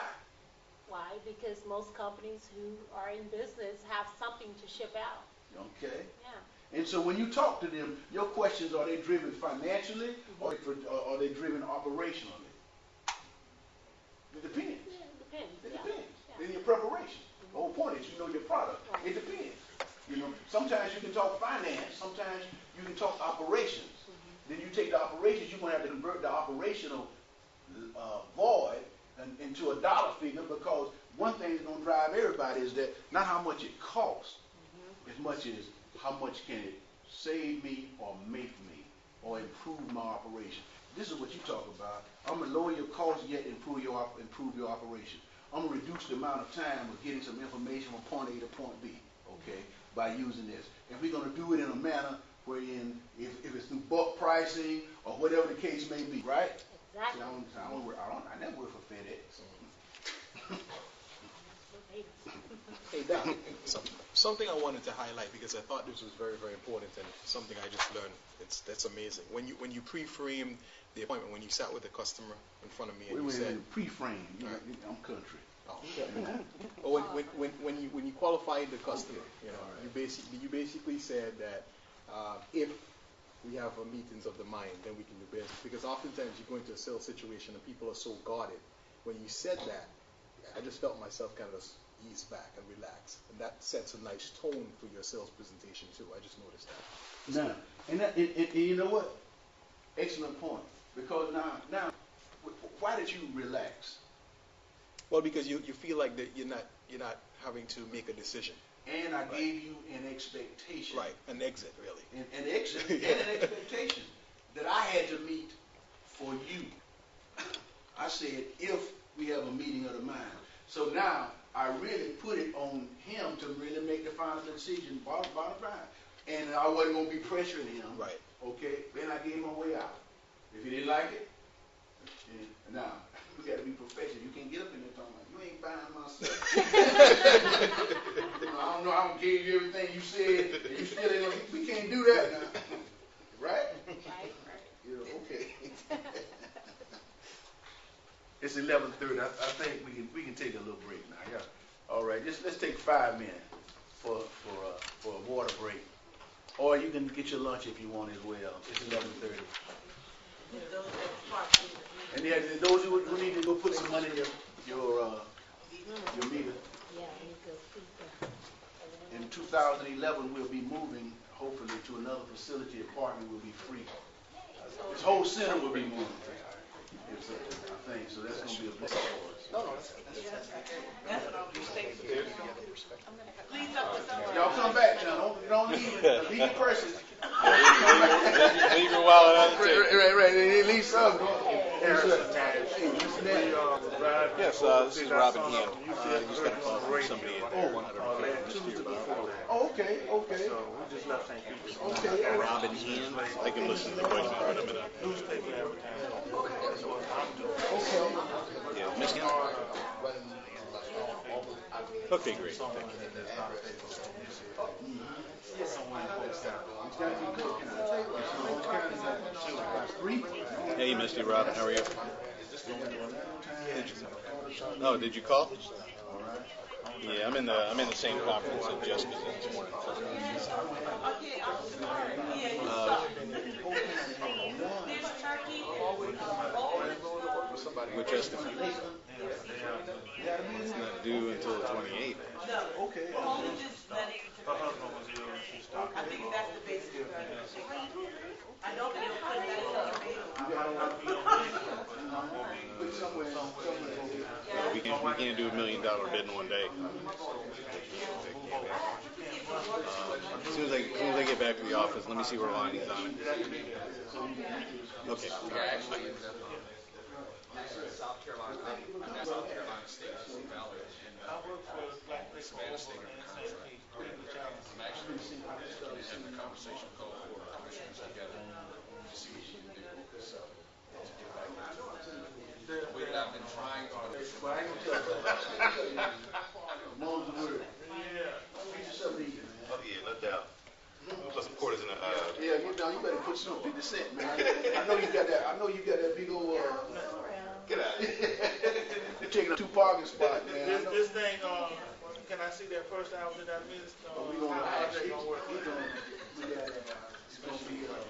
Why? Because most companies who are in business have something to ship out. Okay. Yeah. And so when you talk to them, your questions, are they driven financially or are they driven operationally? It depends. Yeah, it depends. It depends. Yeah. In your preparation. The whole point is you know your product. Right. It depends. Sometimes you can talk finance. Sometimes you can talk operations. Then you take the operations, you're going to have to convert the operational void into a dollar figure, because one thing that's going to drive everybody is that not how much it costs, as much as how much can it save me or make me or improve my operation. this is what you talk about. I'm gonna lower your costs yet improve your operation. I'm gonna reduce the amount of time of getting some information from point A to point B, okay, by using this. And we're gonna do it in a manner wherein if it's through bulk pricing or whatever the case may be, right? Exactly. See, I never worked for FedEx. Hey, Doc, something I wanted to highlight because I thought this was very, very important and something I just learned. That's amazing. When you pre-framed the appointment, when you sat with the customer in front of me and you said pre-frame. I'm country. Oh. When you qualified the customer, you basically said that if we have meetings of the mind, then we can do business. Because oftentimes you go into a sales situation and people are so guarded. When you said that, I just felt myself kind of ease back and relax, and that sets a nice tone for your sales presentation too. I just noticed that. Now, and you know what? Excellent point. Because now, why did you relax? Well, because you feel like that you're not having to make a decision. And I gave you an expectation. Right, an exit really. An exit and an expectation that I had to meet for you. I said if we have a meeting of the mind. So now I really put it on him to really make the final decision, bottom line. And I wasn't going to be pressuring him. Right. Okay? Then I gave him a way out. If he didn't like it, now, we got to be professional. You can't get up in there talking about, you ain't buying my stuff. I don't know, I don't gave you everything you said, and you still ain't gonna, we can't do that now. Right? Right. Yeah, okay. It's 11:30. I think we can take a little break now. Yeah. All right. Let's take 5 minutes for a water break, or you can get your lunch if you want as well. It's 11:30. And yeah, those who need to go put some money in your meter. In 2011, we'll be moving, hopefully, to another facility. Apartment will be free. This whole center will be moving. I think so. That's going to be a blessing for us. No, that's what I'll do. Stay here. Please Y'all come back now. Don't leave. Leave your purses. Leave your wallet on the table. Right. Leave some. Yes, this is Robin Hand. He's got to call somebody in 100. Oh, okay. So we just left St. Peter's. Okay. Robin Hand. I can listen to the voice in a minute. Yeah, Miss Hand. Okay, great. Hey, Misty, Robin, how are you? Oh, did you call? Yeah, I'm in the same conference that Jessica's in this morning. With Jessica. It's not due until the 28th. Okay. I think that's the basic. I know that you'll put that We can't do $1 million bid in one day. As soon as I get back to the office, let me see where Lonnie's on it. Okay. South Carolina State Valley, and I work for Savannah State under contract. I'm actually having a conversation call for commissioners together to see what we can do. So, the way that I've been trying to do. Mom's word. Get yourself eating, man. Oh yeah, no doubt. Put some quarters in the. Yeah, you better put some 50 cents, man. I know you got that big old. Get out of here. You're taking up 2 parking spots, man. This thing, can I see that first album that I missed? We're going to actually gonna work. It's going to be online.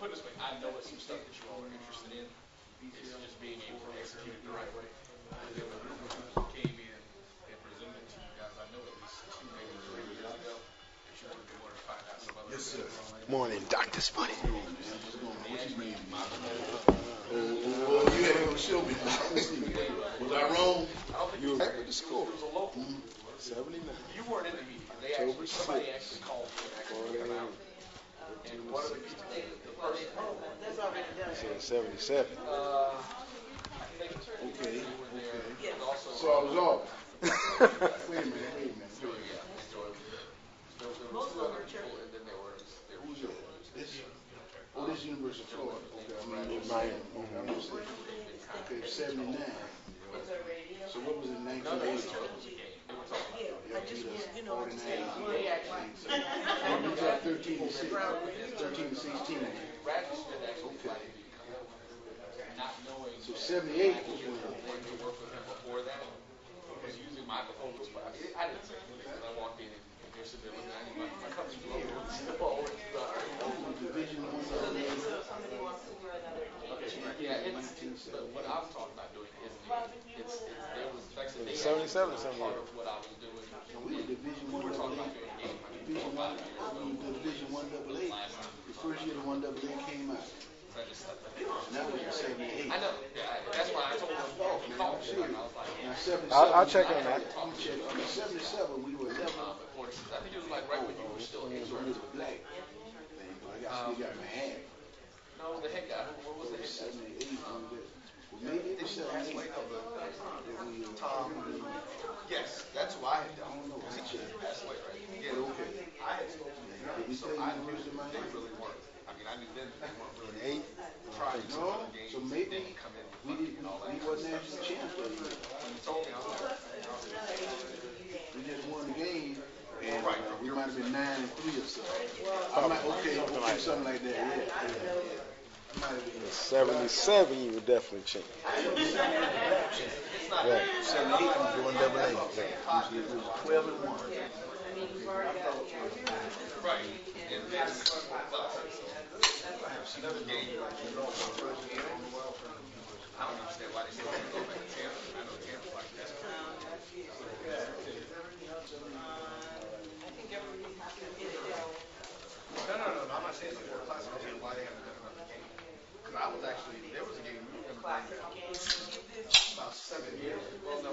Put it this way, I know it's some stuff that you all are interested in. It's just being able to execute it the right way. There were rumors that came in and presented to you guys, I know at least 2, maybe 3 years ago, that you would be wanting to find out some other. Yes, sir. Morning, Dr. Spooney. You gonna show me. Was I wrong? You were right with the score. 79. You weren't in the meeting. Somebody actually called me and actually came out. And one of the people, the person, That's already done. So 77. Okay. Yes. So I was off. Wait a minute. Most of them are church. Who's it? This University of Florida. Okay, I mean, Miami. Okay, 79. So what was it, 1980? Yeah, I just was, you know, just had We dropped 13 to 6. 13 to 16. Okay. So 78 was when before that, was using my proposals, but I didn't say anything because I walked in and they're sitting there looking at me, my company Division but what I was talking about doing is there was actually 77 or something. part of what I was doing. we were Division We 1 were talking AA. about doing a game. Division 1, Division 1 AA. The first year the 1 AA came out. Now we're in 78. I know. Yeah, that's why I told him, oh, he called me. And I was like, Now 77. I'll check on that. You check on 77. We were 11. I think it was like right when you were still in. So we were black. I still got my hand. No, the head guy. What was the head guy? 78. Well, maybe it was 78. Yes, that's why I I don't know. I checked. passed away, right? But okay. I had spoken to them, Did you so say I you knew used the that money? they really weren't. I mean, I knew then that they weren't really 8. trying to No, other games. so maybe They didn't come in with we money didn't. and all that. We wasn't national champs that year. When you told me, I was like, We just won the game, and we might have been 9-3 or something. I might, okay, something like that. Yeah. I might have been 77, you would definitely change. Right. 78 was 1 AA. It was 12 and 1. right. And then, another game. I don't understand why they say they go back to Tampa. I know Tampa's like that. No. I'm not saying before the class. I'm saying why they haven't done another game. Because I was actually, there was a game we were going to play about 7 years. Well, no.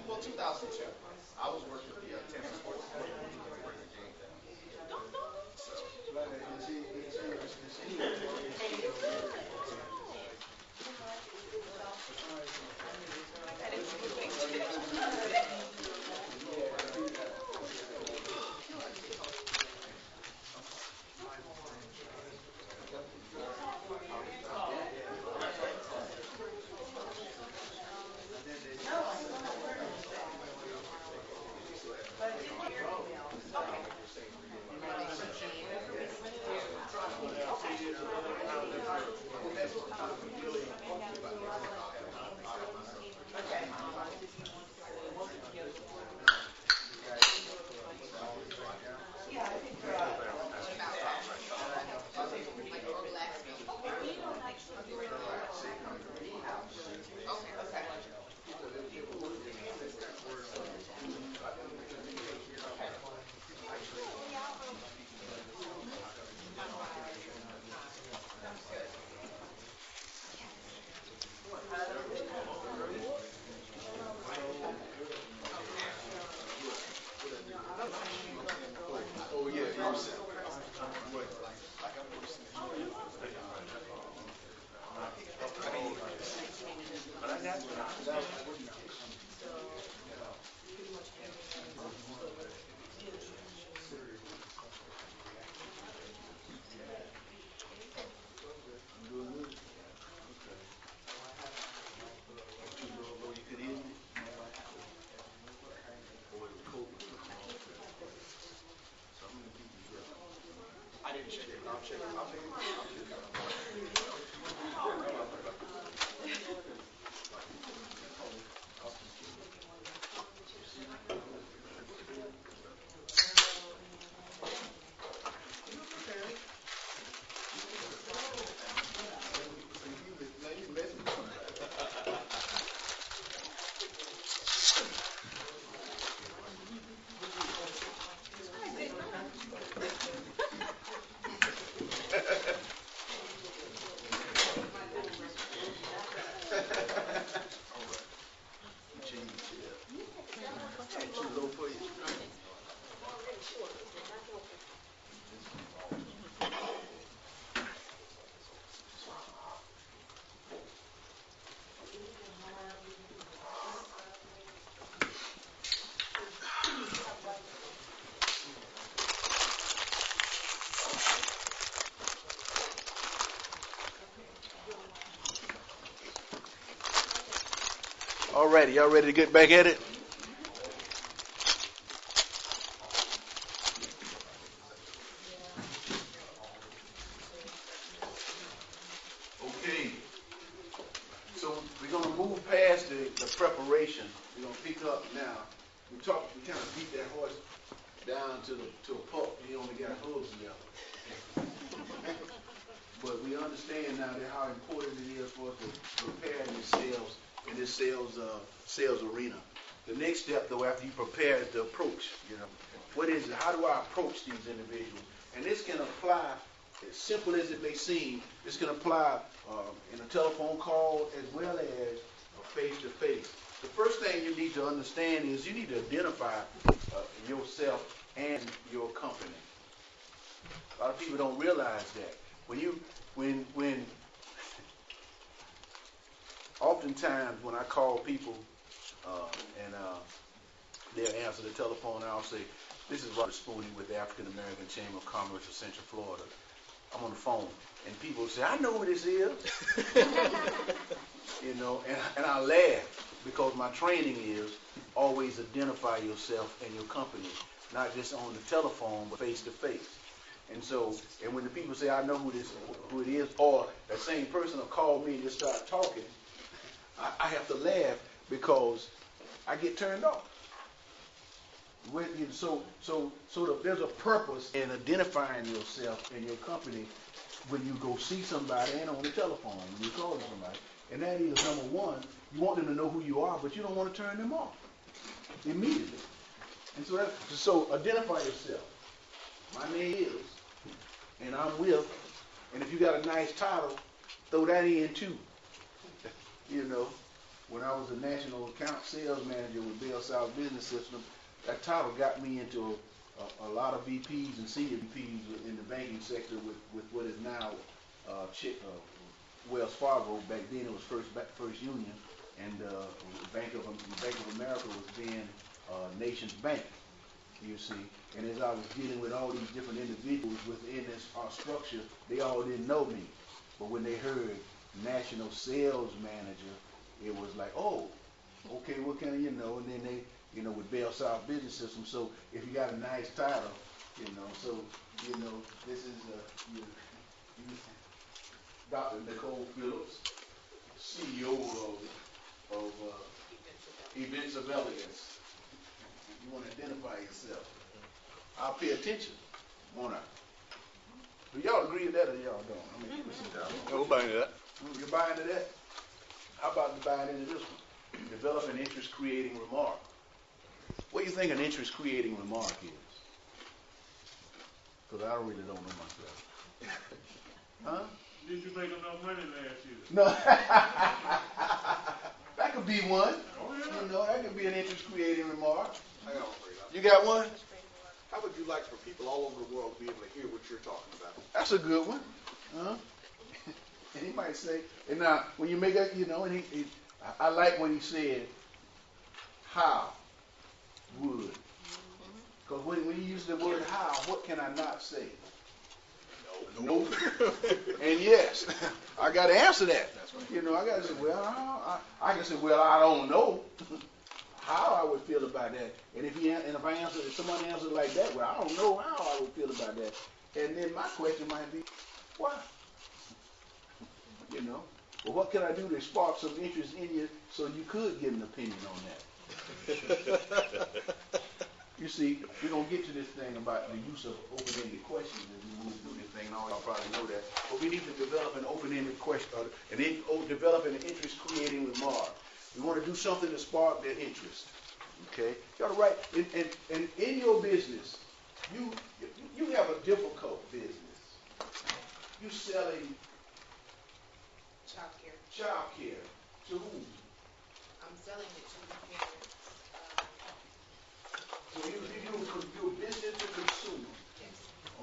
Well, 2002. I was working with the Tampa Sports Authority. We were going to break the game down. Change the chair. Too low for you. All righty, y'all ready to get back at it? Okay. So we're gonna move past the preparation. We're gonna pick up now. We kind of beat that horse down to a pulp. He only got hooves left. But we understand now that how important it is for us to prepare yourselves in this sales arena. The next step, though, after you prepare, is the approach. What is it? How do I approach these individuals? And this can apply, as simple as it may seem, this can apply in a telephone call as well as face-to-face. The first thing you need to understand is you need to identify yourself and your company. A lot of people don't realize that. Oftentimes when I call people and they'll answer the telephone, I'll say, "This is RSpooney with the African American Chamber of Commerce of Central Florida. I'm on the phone." And people say, "I know who this is." And I laugh because my training is always identify yourself and your company, not just on the telephone, but face to face. And when the people say, "I know who it is," or that same person will call me and just start talking, I have to laugh because I get turned off. There's a purpose in identifying yourself and your company when you go see somebody and on the telephone when you call somebody. And that is, number one, you want them to know who you are, but you don't want to turn them off immediately. And so identify yourself. My name is, and I'm with, and if you got a nice title, throw that in too. When I was a national account sales manager with Bell South Business System, that title got me into a lot of VPs and senior VPs in the banking sector with what is now Wells Fargo. Back then it was First Union, and Bank of America was then Nations Bank. You see, and as I was dealing with all these different individuals within our structure, they all didn't know me. But when they heard National Sales Manager, it was like, "Oh, okay, what can and then they, with Bell South Business System. So if you got a nice title, this is Dr. Nicole Phillips, CEO of Events of Elegance. You want to identify yourself. I'll pay attention, won't I? Do y'all agree with that or y'all don't? We'll buy into that. You're buying into that? How about buying into this one? Develop an interest-creating remark. What do you think an interest-creating remark is? Because I really don't know myself. Huh? Did you make enough money last year? No. That could be one. Oh, yeah. That could be an interest-creating remark. I got one. You got one? How would you like for people all over the world to be able to hear what you're talking about? That's a good one. Huh? And he might say, and now when you make that, and I like when he said, "How would?" Because when you use the word "how," what can I not say? No. And yes, I got to answer that. That's right. I got to say, well, I can say, well, I don't know how I would feel about that. And if somebody answers like that, well, I don't know how I would feel about that. And then my question might be, why? Well, what can I do to spark some interest in you so you could get an opinion on that? You see, we're going to get to this thing about the use of open-ended questions as we move through this thing, and all y'all probably know that. But we need to develop an open-ended question, and then develop an interest-creating remark. We want to do something to spark their interest. Okay? You got to write, and in your business, you have a difficult business. You're selling child care. To whom? So you're business to consumer.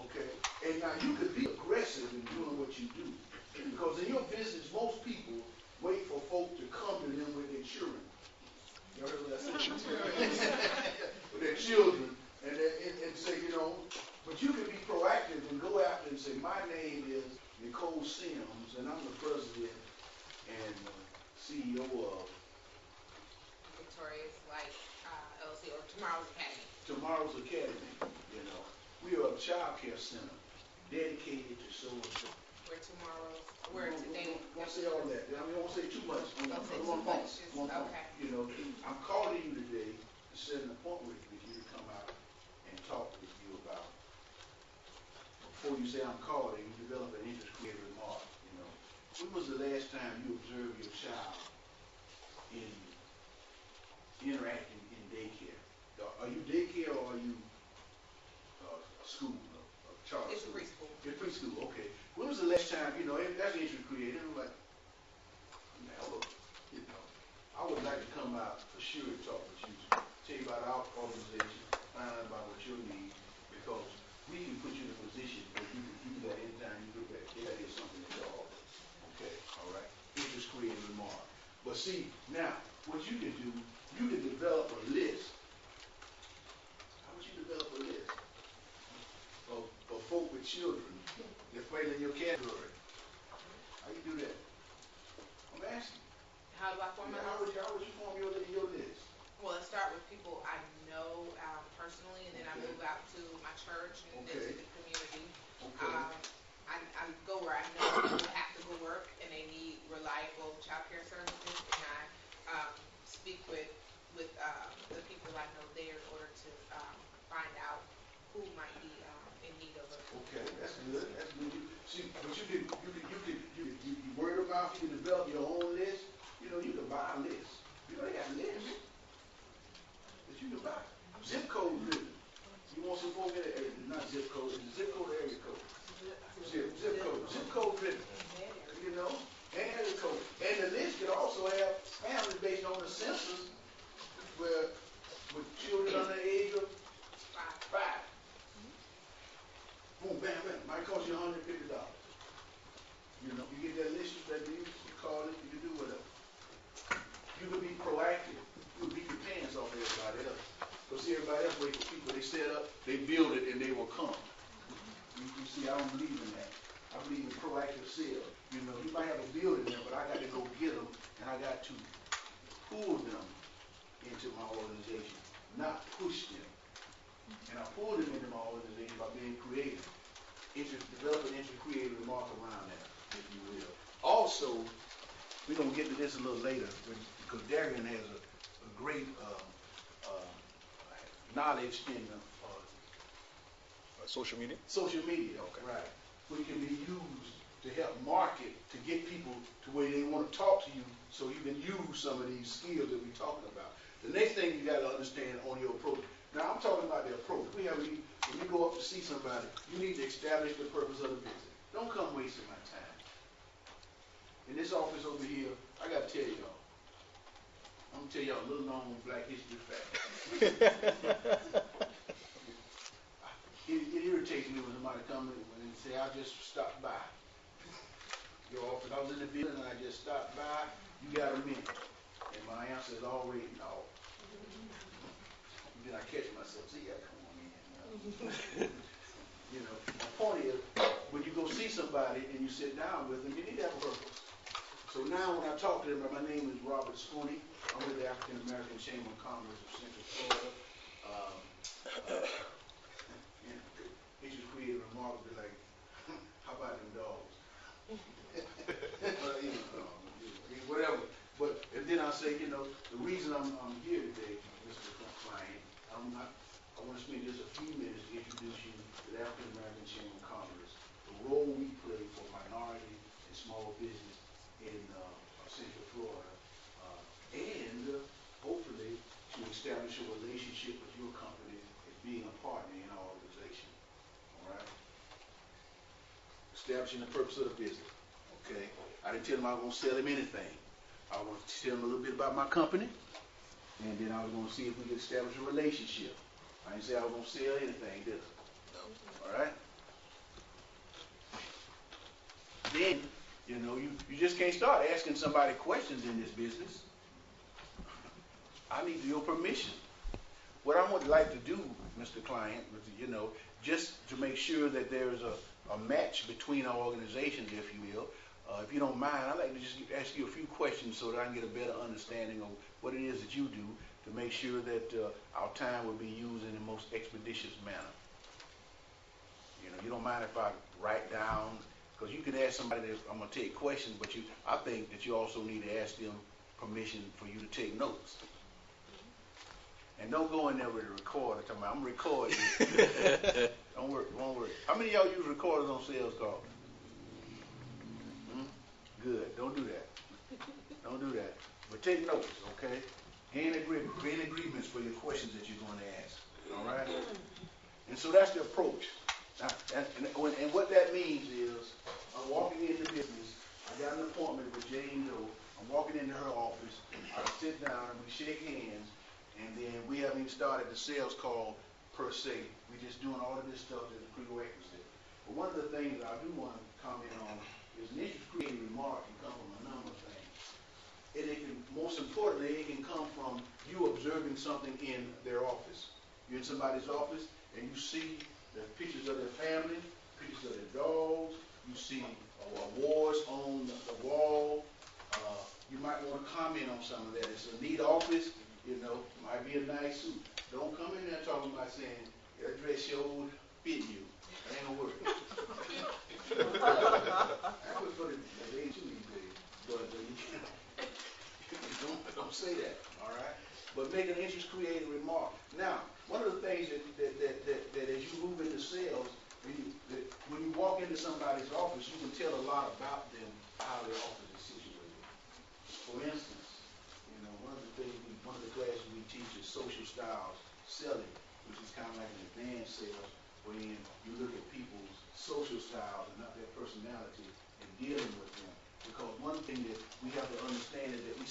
Okay. And now you could be aggressive in doing what you do. Because in your business, most people wait for folk to come to them with their children. You heard what I said? With their children. And say, but you can be proactive and go after and say, my name is Nicole Sims, and I'm the president and CEO of Victoria's Life LLC, or Tomorrow's Academy. Tomorrow's Academy. We are a child care center dedicated to so-and-so. Where today. Don't say all that. I won't say too much. Don't say too much. Okay. I'm calling you today to set an appointment with you to come out and talk with you about. Before you say I'm calling, you develop an interest creative remark. When was the last time you observed your child in interacting in daycare? Are you daycare or are you a school, a charter It's school? preschool. It's preschool, okay. When was the last time, that's interest creative, I'm like, now look, I would like to come out for sure and talk with you, tell you about our organization, find out about what you need, because we can put you in a position where you can do that anytime you get back. That is something that you offer. Okay, all right? Interest creative remark. But see, now, what you can do, you can develop a list. How would you develop a list of folk with children that fall in your category? How you do that? I'm asking. How do I form my list? How would you form your list? Well, I start with people I know personally, and then I move out to my church and then to the community. Okay. I go where I know people have to go work and they need reliable child care services, and I speak with the people I know there in order to find out who might be in need of it. Okay, that's good. That's good. See, but you word of mouth, you can develop your own list. You can buy a list. They got lists that you can buy. Zip code written. You want some folk in the area, not zip code, it's zip code or area code. Zip code. Zip code written. And area code. And the list can also have families based on the census with children under the age of 5. Boom, bam, bam. Might cost you $150. You get that list, you call it, you can do whatever. You can be proactive. You can beat your pants off everybody else. Because see, everybody else wait for people. They set up, they build it, and they will come. You see, I don't believe in that. I believe in proactive sales. You might have a building there, but I got to go get them, and I got to pull them into my organization, not push them. And I pull them into my organization by being creative. Develop an interest creative remark around that, if you will. Also, we're going to get to this a little later, because Darian has a great knowledge in Social media? Social media, okay. Right. Which can be used to help market, to get people to where they want to talk to you, so you can use some of these skills that we're talking about. The next thing you got to understand on your approach. Now, I'm talking about the approach. When you go up to see somebody, you need to establish the purpose of the visit. Don't come wasting my time. In this office over here, I got to tell y'all. I'm going to tell y'all a little known Black history fact. It irritates me when somebody comes and say, I just stopped by your office. I was in the building and I just stopped by. You got a minute? And my answer is always no. Then I catch myself. See, yeah, come on in. My point is, when you go see somebody and you sit down with them, you need to have a purpose. So now when I talk to them, my name is Robert Spooney. I'm with the African American Chamber of Commerce of Central Florida. It just created a remark, be like, how about them dogs? Whatever. But and then I say, the reason I'm here today, Mr. Client, I want to spend just a few minutes to introduce you to the African American Chamber of Commerce, the role we play for minority and small business in Central Florida, and hopefully to establish a relationship with your company as being a partner in our organization. All right? Establishing the purpose of the business. Okay? I didn't tell him I was going to sell him anything. I want to tell him a little bit about my company, And then I was gonna see if we could establish a relationship. I didn't say I was gonna sell anything, did I? No. All right? Then, you know, you just can't start asking somebody questions in this business. I need your permission. What I would like to do, Mr. Client, you know, just to make sure that there's a match between our organizations, if you will, if you don't mind, I'd like to just ask you a few questions so that I can get a better understanding of what it is that you do to make sure that our time will be used in the most expeditious manner. You know, you don't mind if I write down, because you can ask somebody that I'm going to take questions, but I think that you also need to ask them permission for you to take notes. And don't go in there with a recorder. Talking about, I'm recording. Don't worry. How many of y'all use recorders on sales calls? Good. Don't do that. Don't do that. But take notes, okay? Gain agreements for your questions that you're going to ask. All right? And so that's the approach. Now, and what that means is, I'm walking into business. I got an appointment with Jane Doe. I'm walking into her office. I sit down and we shake hands. And then we haven't even started the sales call per se. We're just doing all of this stuff that's a prerequisite. But one of the things I do want to comment on is an interest-creating remark can come from a number of things. And it can, most importantly, it can come from you observing something in their office. You're in somebody's office and you see the pictures of their family, pictures of their dogs, you see awards on the wall. You might want to comment on some of that. It's a neat office. You know, might be a nice suit. Don't come in there talking about saying, your dress sure would fit you. That ain't gonna work. That was for the age too these days. But don't say that, all right? But make an interest-creating remark. Now, one of the things that as you move into sales, when you walk into somebody's office, you can tell a lot about them, how their office is situated. For instance, one of the classes we teach is social styles selling, which is kind of like an advanced sales, when you look at people's social styles and not their personality and dealing with them. Because one thing that we have to understand is that we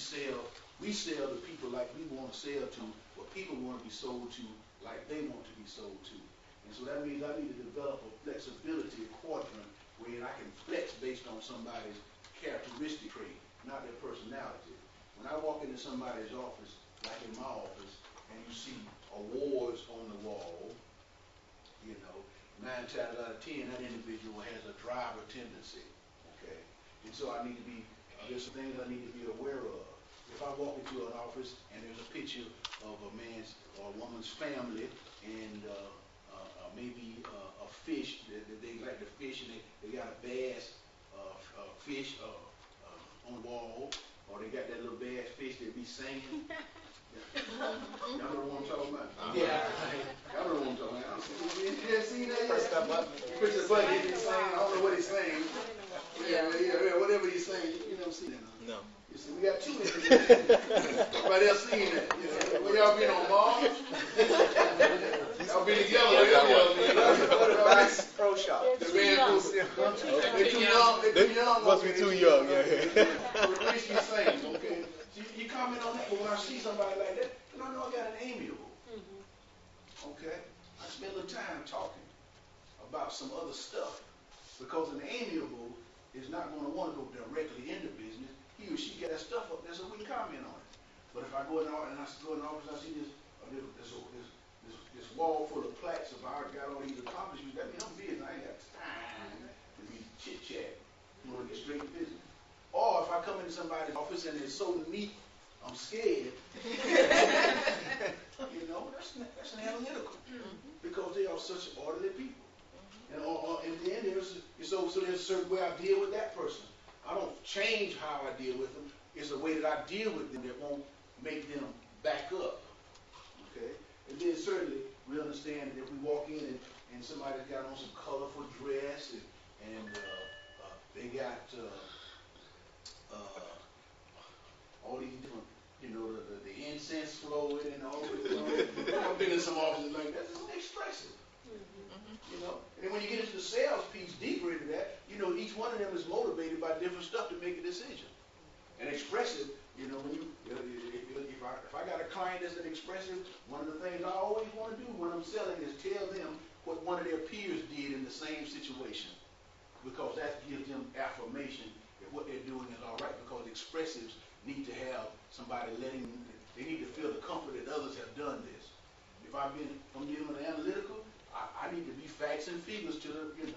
sell to people like we want to sell to, but people want to be sold to like they want to be sold to. And so that means I need to develop a flexibility quadrant where I can flex based on somebody's characteristic trait, not their personality. When I walk into somebody's office, like in my office, and you see awards on the wall, you know, 9 times out of 10, that individual has a driver tendency, okay? And so there's some things I need to be aware of. If I walk into an office and there's a picture of a man's or a woman's family and maybe a fish, that they like to fish and they got a bass fish on the wall, or they got that little bass fish that be singing. Y'all know what I'm talking about? Yeah. Y'all know what I'm talking about. You ever seen that? Press that button. You push the button, he's saying, I don't know what he's saying. Yeah, whatever he's saying, you never seen that. No. You see, we got 2 individuals. Everybody else seen that. You know, when y'all been on Mars? Y'all been together. Nice pro shop. They're too young. They're too young. Must be too young, yeah. The Christian saints, okay? You comment on that, but when I see somebody like that, then I know I got an amiable. Okay? I spend a little time talking about some other stuff. Because an amiable is not going to want to go directly into business. He or she got that stuff up there so we can comment on it. But if I go in the office and I see this wall full of plaques of I got all these accomplishments, that means I'm busy. I ain't got time to be chit-chat. You want to get straight to business. Or if I come into somebody's office and it's so neat, I'm scared. You know, that's an analytical. Because they are such orderly people. And then there's a certain way I deal with that person. I don't change how I deal with them. It's a way that I deal with them that won't make them back up. Okay? And then certainly we understand that if we walk in and somebody's got on some colorful dress and they got all these different, you know, the incense flowing and all this. I've been in some offices like that. It's expressive. You know, and when you get into the sales piece, deeper into that, you know, each one of them is motivated by different stuff to make a decision. And expressive, you know, when if I got a client client is an expressive, one of the things I always want to do when I'm selling is tell them what one of their peers did in the same situation, because that gives them affirmation that what they're doing is all right, because expressives need to have somebody they need to feel the comfort that others have done this. If I'm dealing with analytical, I need to be facts and figures to the, if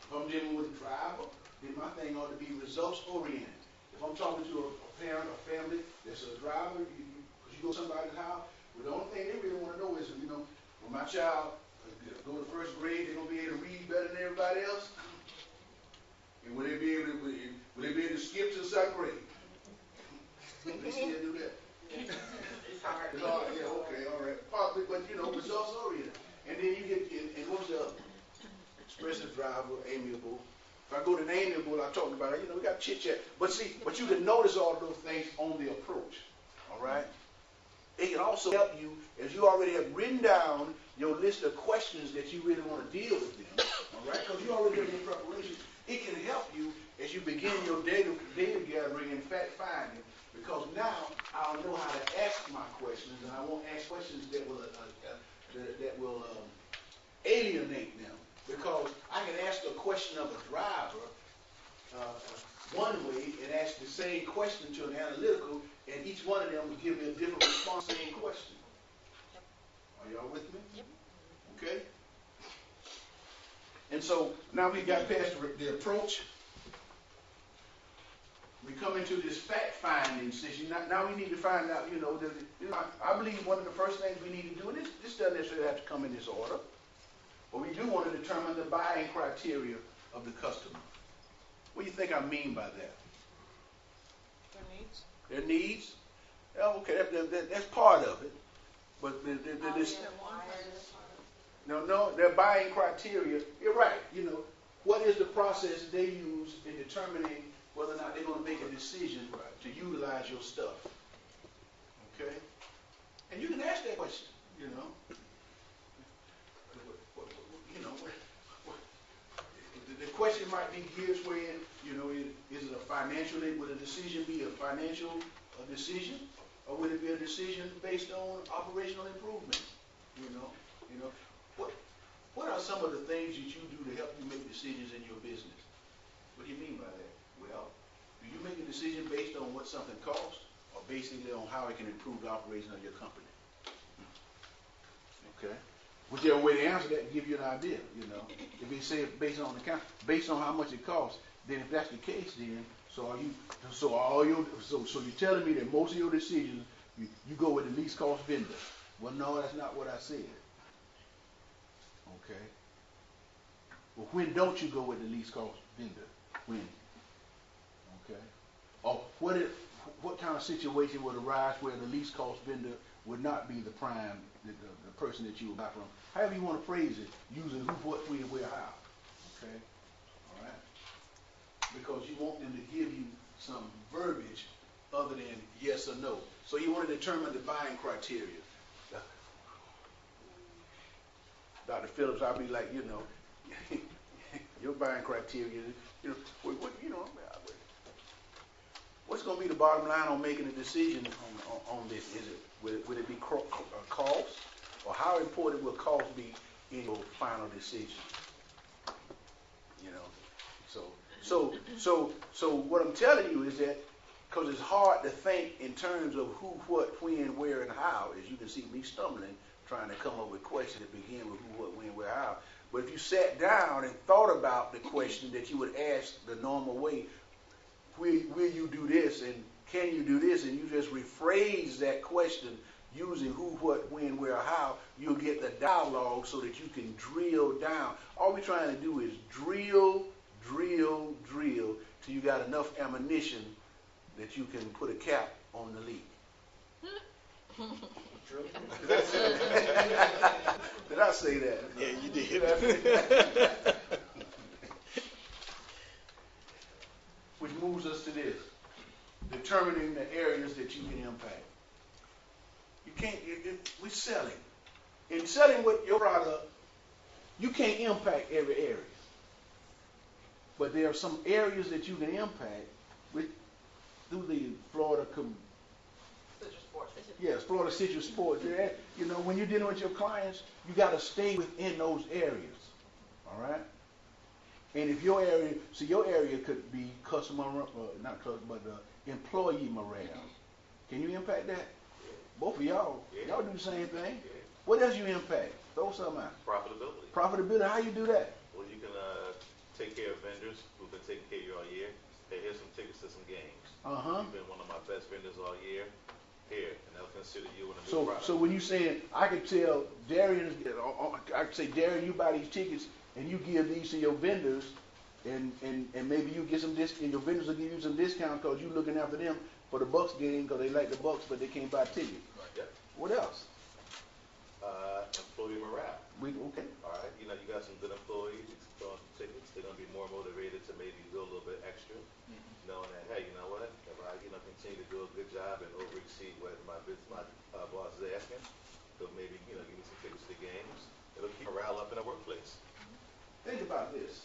I'm dealing with a driver, then my thing ought to be results oriented. If I'm talking to a parent or family that's a driver, because you go to somebody's house, well, the only thing they really want to know is, when my child go to first grade, they're going to be able to read better than everybody else? And will they be able to skip to second grade? They still do that. It's hard. It's hard, yeah, okay, all right. But results oriented. And then you get, and what's the other? Expressive driver, amiable. If I go to the amiable, I talked about it, we got chit chat. But you can notice all of those things on the approach. All right? It can also help you, as you already have written down your list of questions that you really want to deal with them. All right? Because you already did your preparation. It can help you as you begin your data gathering and fact finding. Because now I'll know how to ask my questions, and I won't ask questions that will alienate them. Because I can ask a question of a driver one way and ask the same question to an analytical, and each one of them will give me a different response to the same question. Are y'all with me? Yep. Okay? And so now we got past the approach. We come into this fact-finding session. Now we need to find out, I believe one of the first things we need to do, and this doesn't necessarily have to come in this order, but we do want to determine the buying criteria of the customer. What do you think I mean by that? Their needs. Their needs? Yeah, okay, that's part of it. But their buying criteria, you're right. What is the process they use in determining whether or not they're going to make a decision to utilize your stuff? Okay? And you can ask that question, The question might be geared where, is it a financial, would a decision be a financial decision? Or would it be a decision based on operational improvement? What are some of the things that you do to help you make decisions in your business? What do you mean by that? Well, do you make a decision based on what something costs, or basically on how it can improve the operation of your company? Okay. Whichever way to answer that, give you an idea. If you say based on how much it costs, then if that's the case, then so you're telling me that most of your decisions you go with the least cost vendor. Well, no, that's not what I said. Okay. Well, when don't you go with the least cost vendor? When? Okay. Or what kind of situation would arise where the least cost vendor would not be the prime, the person that you would buy from? However you want to phrase it, using who, what, when, where, how. Okay? All right? Because you want them to give you some verbiage other than yes or no. So you want to determine the buying criteria. Dr. Phillips, I'll be like, your buying criteria, what's going to be the bottom line on making a decision on this? Would it be cost, or how important will cost be in your final decision? So what I'm telling you is that because it's hard to think in terms of who, what, when, where, and how, as you can see me stumbling, trying to come up with questions that begin with who, what, when, where, how. But if you sat down and thought about the question that you would ask the normal way, will you do this, and can you do this, and you just rephrase that question using who, what, when, where, how, you'll get the dialogue so that you can drill down. All we're trying to do is drill till you got enough ammunition that you can put a cap on the leak. Did I say that? Yeah, you did. Which moves us to this, determining the areas that you can impact. You can't, we're selling. In selling with your product, you can't impact every area. But there are some areas that you can impact through the Florida Yes, Florida Citrus Sports. Yeah, you know, when you're dealing with your clients, you got to stay within those areas. All right? And if your area, so your area could be customer, not customer, but employee morale. Can you impact that? Both of y'all, y'all do the same thing. What else you impact? Throw something out. Profitability. Profitability, how you do that? Well, you can take care of vendors who've been taking care of you all year. Hey, here's some tickets to some games. Uh-huh. You've been one of my best vendors all year. Here, and they'll consider you in a new So, product. so when you saying, I could tell Darian, I could say, Darian, you buy these tickets and you give these to your vendors, and maybe you get some discount, and your vendors will give you some discount because you're looking after them for the Bucks game because they like the Bucks, but they can't buy tickets. Yep. What else? Employee morale. Okay. All right, you know, you got some good employees, you throw some tickets, they're going to be more motivated to maybe do a little bit extra, knowing that, hey, you know what, if I, continue to do a good job and over exceed what my boss is asking, they'll maybe, give me some tickets to the games. It'll keep morale up in the workplace. Think about this.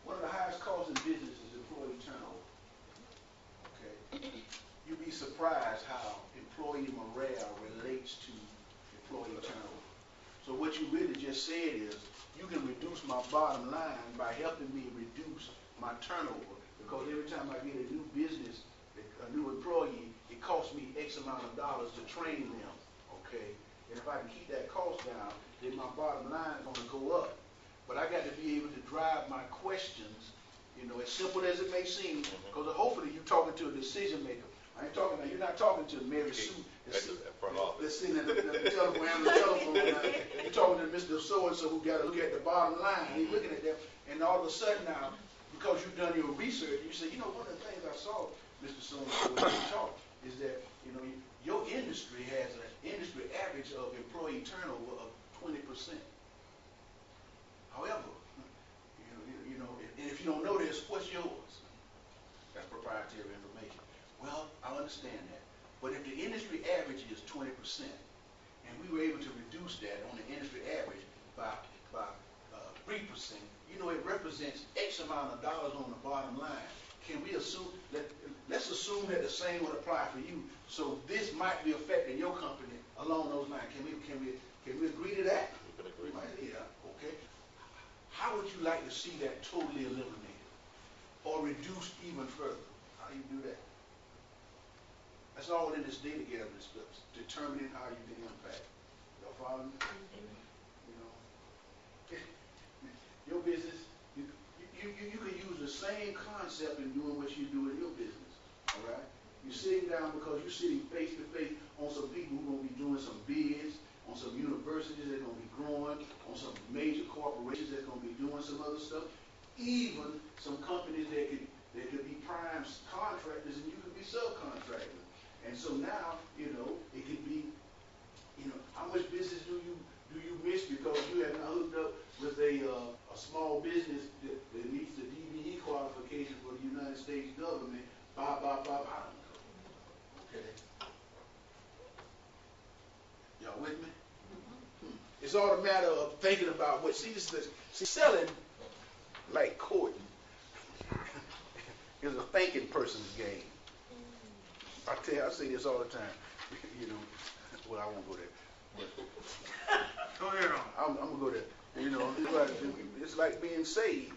One of the highest costs in business is employee turnover. Okay? You'd be surprised how employee morale relates to employee turnover. So what you really just said is, you can reduce my bottom line by helping me reduce my turnover. Because every time I get a new business, a new employee, it costs me X amount of dollars to train them. Okay? And if I can keep that cost down, then my bottom line is going to go up. But I got to be able to drive my questions, as simple as it may seem, because hopefully you're talking to a decision maker. I ain't talking, you're not talking to Mary Sue. Front office. That's sitting at the telephone. You're talking to Mr. So-and-so who got to look at the bottom line. He's looking at that, and all of a sudden now, because you've done your research, you say, one of the things I saw, Mr. So-and-so, when you talk, is that, your industry has an industry average of employee turnover of 20%. However, and if you don't know this, what's yours? That's proprietary information. Well, I understand that. But if the industry average is 20%, and we were able to reduce that on the industry average by 3%, it represents X amount of dollars on the bottom line. Can we assume that, let's assume that the same would apply for you. So this might be affecting your company along those lines. Can we agree to that? We can agree. Yeah, okay. How would you like to see that totally eliminated or reduced even further? How do you do that? That's all in this data gathering steps, determining how you can impact. Y'all follow me? Your business, you can use the same concept in doing what you do in your business. All right? You're sitting down because you're sitting face to face on some people who are going to be doing some bids, on some universities that are going to be growing, on some major corporations that are going to be doing some other stuff, even some companies that could be prime contractors and you could be subcontractors. And so now, it could be, how much business do you miss because you have not hooked up with a small business that meets the DBE qualification for the United States government, I don't know. Okay? Y'all with me? It's all a matter of thinking about what, selling like courting is a thinking person's game. I tell you, I say this all the time. Well, I won't go there. But go ahead. I'm gonna go there. It's like being saved.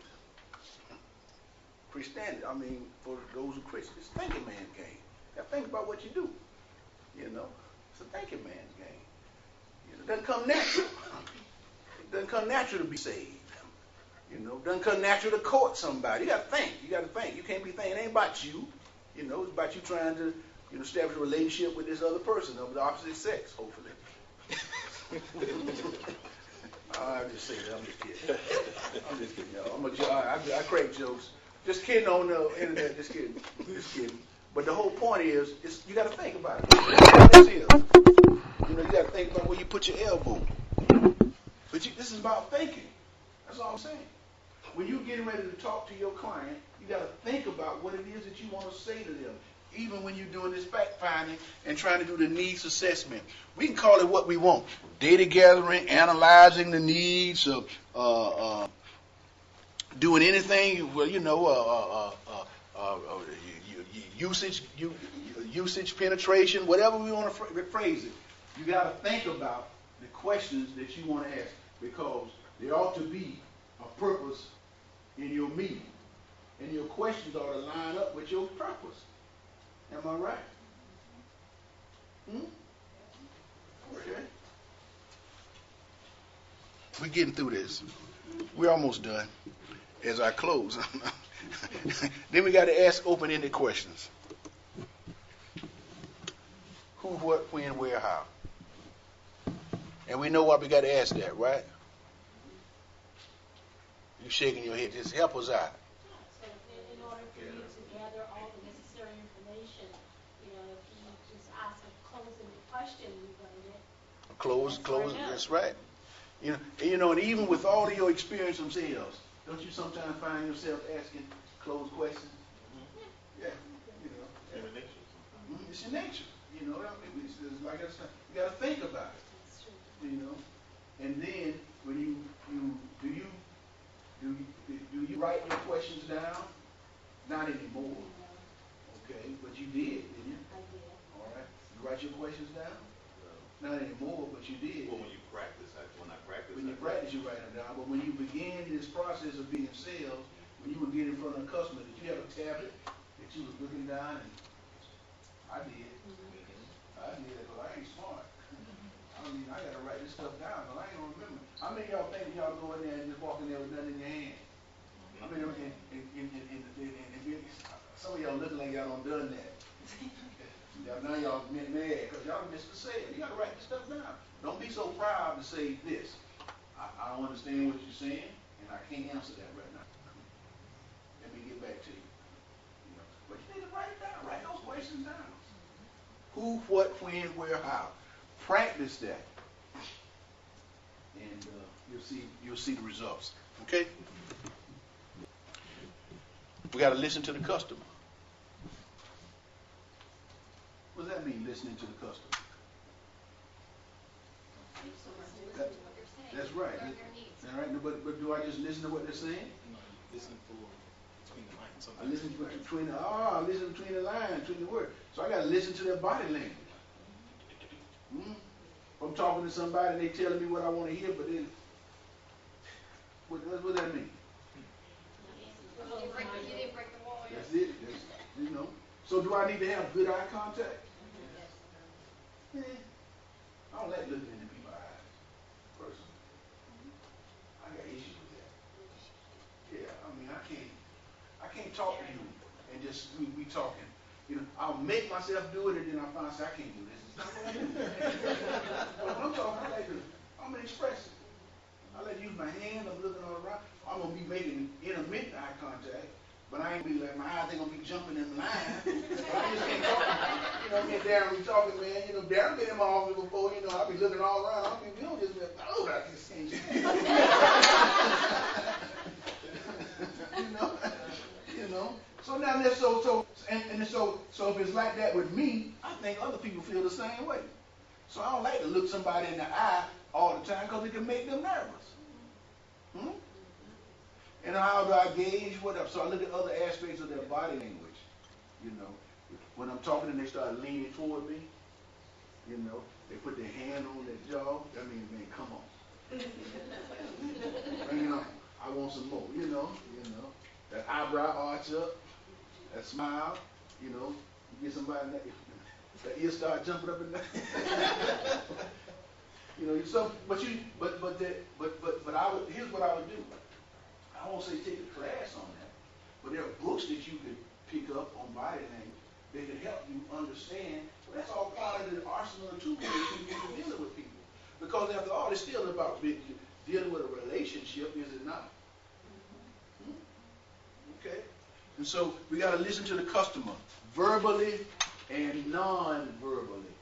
Christianity. For those who Christians, it's a thinking man's game. Now think about what you do. It's a thinking man's game. It doesn't come natural. It doesn't come natural to be saved. It doesn't come natural to court somebody. You got to think. You can't be thinking. It ain't about you. It's about you trying to establish a relationship with this other person of the opposite sex, hopefully. I just say that. I'm just kidding, y'all. I crack jokes. Just kidding on the internet. Just kidding. But the whole point is you got to think about it. You got to think about where you put your elbow. But this is about thinking. That's all I'm saying. When you're getting ready to talk to your client, you got to think about what it is that you want to say to them. Even when you're doing this fact finding and trying to do the needs assessment, we can call it what we want: data gathering, analyzing the needs of doing anything. Well, usage usage penetration, whatever we want to phrase it. You got to think about the questions that you want to ask, because there ought to be a purpose in your meeting, and your questions ought to line up with your purpose. Am I right? Okay. We're getting through this. We're almost done. As I close, then we got to ask open-ended questions. Who, what, when, where, how. And we know why we got to ask that, right? You shaking your head. Just help us out. So in order for you to gather all the necessary information, if you just ask a closing question, you're going to get Close. That's right. And even with all of your experience in sales, don't you sometimes find yourself asking closed questions? Yeah. Human nature. It's your nature. It's like I said, you got to think about it. And then when you write your questions down? Not anymore. Okay, but you did, didn't you? I did. All right. You write your questions down? Not anymore, but you did. Well, when you practice, When you practice, you write them down. But when you begin this process of being in sales, when you would get in front of a customer, did you have a tablet that you was looking down? And I did. I did it, but I ain't smart. I got to write this stuff down, but I ain't gonna remember. How many of y'all think y'all go in there and just walk in there with nothing in your hand? Some of y'all looking like y'all done that. Now y'all mad because y'all missed the sale. You got to write this stuff down. Don't be so proud to say this. I don't understand what you're saying, and I can't answer that right now. Let me get back to you. But you need to write it down. Write those questions down. Who, what, when, where, how. Practice that, and you'll see the results. Okay. We got to listen to the customer. What does that mean, listening to the customer? That's right. All right. But do I just listen to what they're saying? Listen between the lines. I listen between the lines, between the words. So I got to listen to their body language. If I'm talking to somebody and they telling me what I want to hear, but then what does that mean? You didn't break the wall yet. That's it. So do I need to have good eye contact? I don't like looking into people's eyes, personally. I got issues with that. Yeah, I can't talk to you and just we talking. I'll make myself do it, and then I find I can't do this. It's not what I do. But when I'm talking, I'm gonna express it. I let you use my hand. I'm looking all around. I'm gonna be making intermittent eye contact, but I ain't be like my eyes ain't gonna be jumping in line. I just can't talk. Me and Darren we talking, man. Darren been in my office before. I be looking all around. We don't just I just can't. So now that's so if it's like that with me, I think other people feel the same way. So I don't like to look somebody in the eye all the time because it can make them nervous. And how do I gauge what up? So I look at other aspects of their body language. When I'm talking and they start leaning toward me, they put their hand on their jaw. That means, man, come on. Bring it on. I want some more. That eyebrow arch up. That smile, you get somebody that ear start jumping up and down. Here's what I would do. I won't say take a class on that, but there are books that you could pick up on body language that can help you understand. Well, that's all part of the arsenal of tools that you use to deal with people. Because after all, it's still about dealing with a relationship, is it not? Okay. And so we got to listen to the customer, verbally and non-verbally.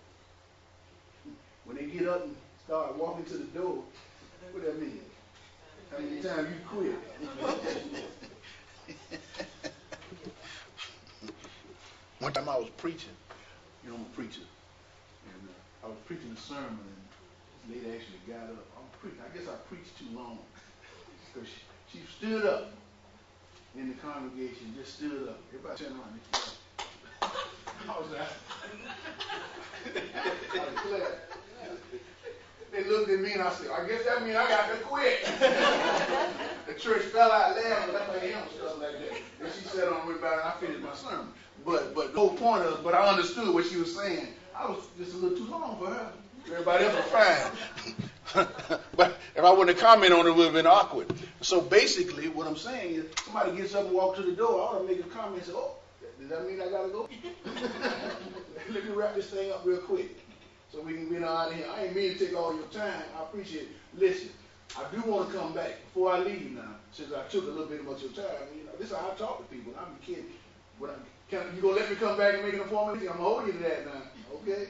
When they get up and start walking to the door, what that mean? How many times you quit? One time I was preaching. I'm a preacher. And I was preaching a sermon, and this lady actually got up. I guess I preached too long. Because she stood up. In the congregation, just stood up. Everybody turned around. I was like, I declare. They looked at me and I said, I guess that means I got to quit. The church fell out laughing, left her hands and stuff like that. And she sat on me about it and I finished my sermon. But the whole point of it, but I understood what she was saying. I was just a little too long for her. Everybody else was fine. But if I wouldn't have commented on it, it would have been awkward. So basically, what I'm saying is, somebody gets up and walks to the door, I ought to make a comment and say, oh, does that mean I got to go? Let me wrap this thing up real quick so we can get out of here. I ain't mean to take all your time. I appreciate it. Listen, I do want to come back before I leave now, since I took a little bit of your time. You know, this is how I talk to people. I'm kidding. You going to let me come back and make an appointment? I'm going to hold you to that now. Okay?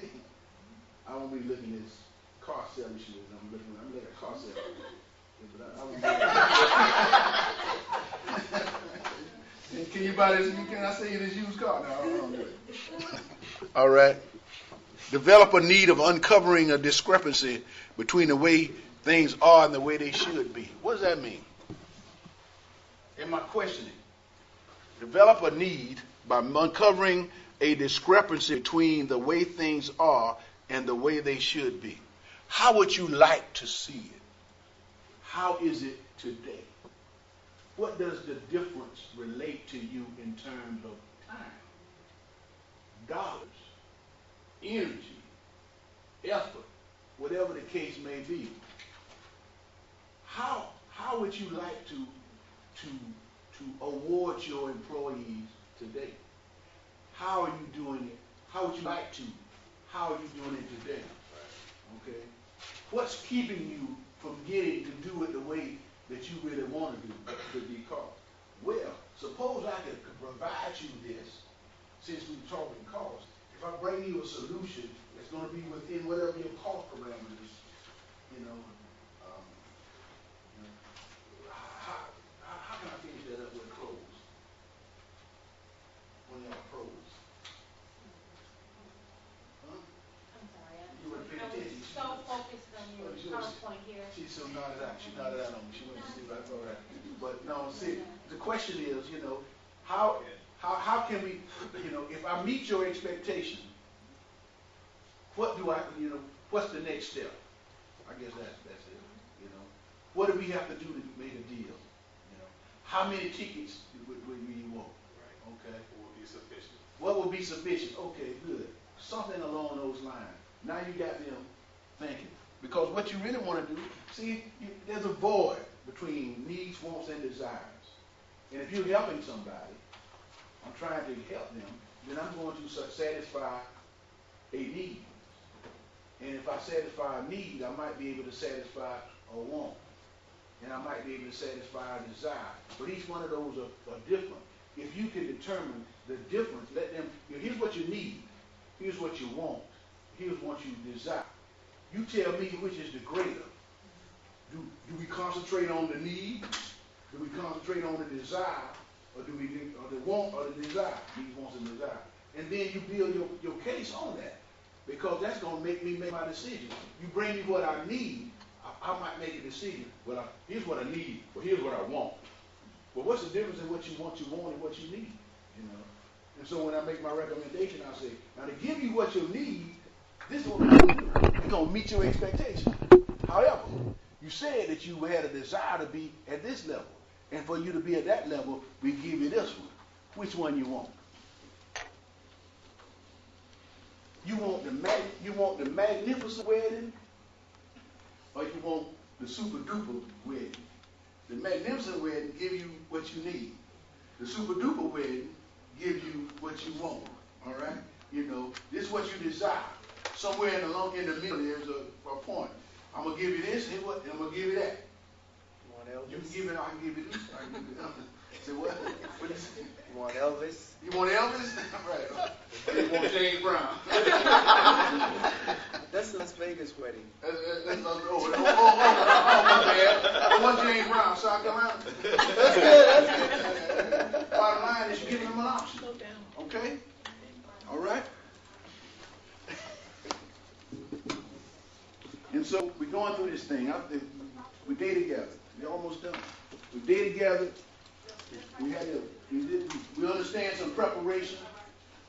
I won't be looking at this car selling shoes. I'm looking at car selling. Can you buy this? Can I sell you this used car? No, I don't do it. All right. Develop a need of uncovering a discrepancy between the way things are and the way they should be. What does that mean? Am I questioning? Develop a need by uncovering a discrepancy between the way things are and the way they should be. How would you like to see it? How is it today? What does the difference relate to you in terms of time, dollars, energy, effort, whatever the case may be? How would you like to award your employees today? How are you doing it? How would you like to? How are you doing it today? Okay? What's keeping you from getting to do it the way that you really want to do to be called? Well, suppose I could provide you this, since we're talking cost. If I bring you a solution that's going to be within whatever your cost parameters, how can I finish that up with a close? When y'all pros? Huh? I'm sorry, You were paying I was attention. so focused on your PowerPoint here. She so nodded out. She nodded out on me. She went to sleep. That's all right. But no, see, the question is, how can we, if I meet your expectation, what do I, what's the next step? I guess that's it. What do we have to do to make a deal? How many tickets would you want? Right. Okay. What will be sufficient? What will be sufficient? Okay, good. Something along those lines. Now you got them thinking. Because what you really want to do, see, there's a void between needs, wants, and desires. And if you're helping somebody, I'm trying to help them, then I'm going to satisfy a need. And if I satisfy a need, I might be able to satisfy a want. And I might be able to satisfy a desire. But each one of those are different. If you can determine the difference, let them, here's what you need, here's what you want, here's what you desire. You tell me which is the greater. Do we concentrate on the need? Do we concentrate on the desire? Or do we or the want or the desire? These wants and desire. And then you build your case on that. Because that's going to make me make my decision. You bring me what I need, I might make a decision. Well, here's what I need, or here's what I want. Well, what's the difference in what you want and what you need? And so when I make my recommendation, I say, now to give you what you need, this is what we're going to do. We're going to meet your expectation. However, you said that you had a desire to be at this level. And for you to be at that level, we give you this one. Which one you want? You want the magnificent wedding, or you want the super duper wedding? The magnificent wedding give you what you need. The super duper wedding give you what you want. All right? This is what you desire. Somewhere in the middle there's a point. I'm gonna give you this, and I'm gonna give you that. You can give it. I can give you this. I can give you that. Say what? What is it? You want Elvis? You want Elvis? Right. You want James Brown? That's Las Vegas wedding. That's my bad. I want James Brown, South Carolina. That's good. Bottom line is you're giving them an option. Okay? All right? And so we're going through this thing. We day together. We're almost done. We day together. We understand some preparation.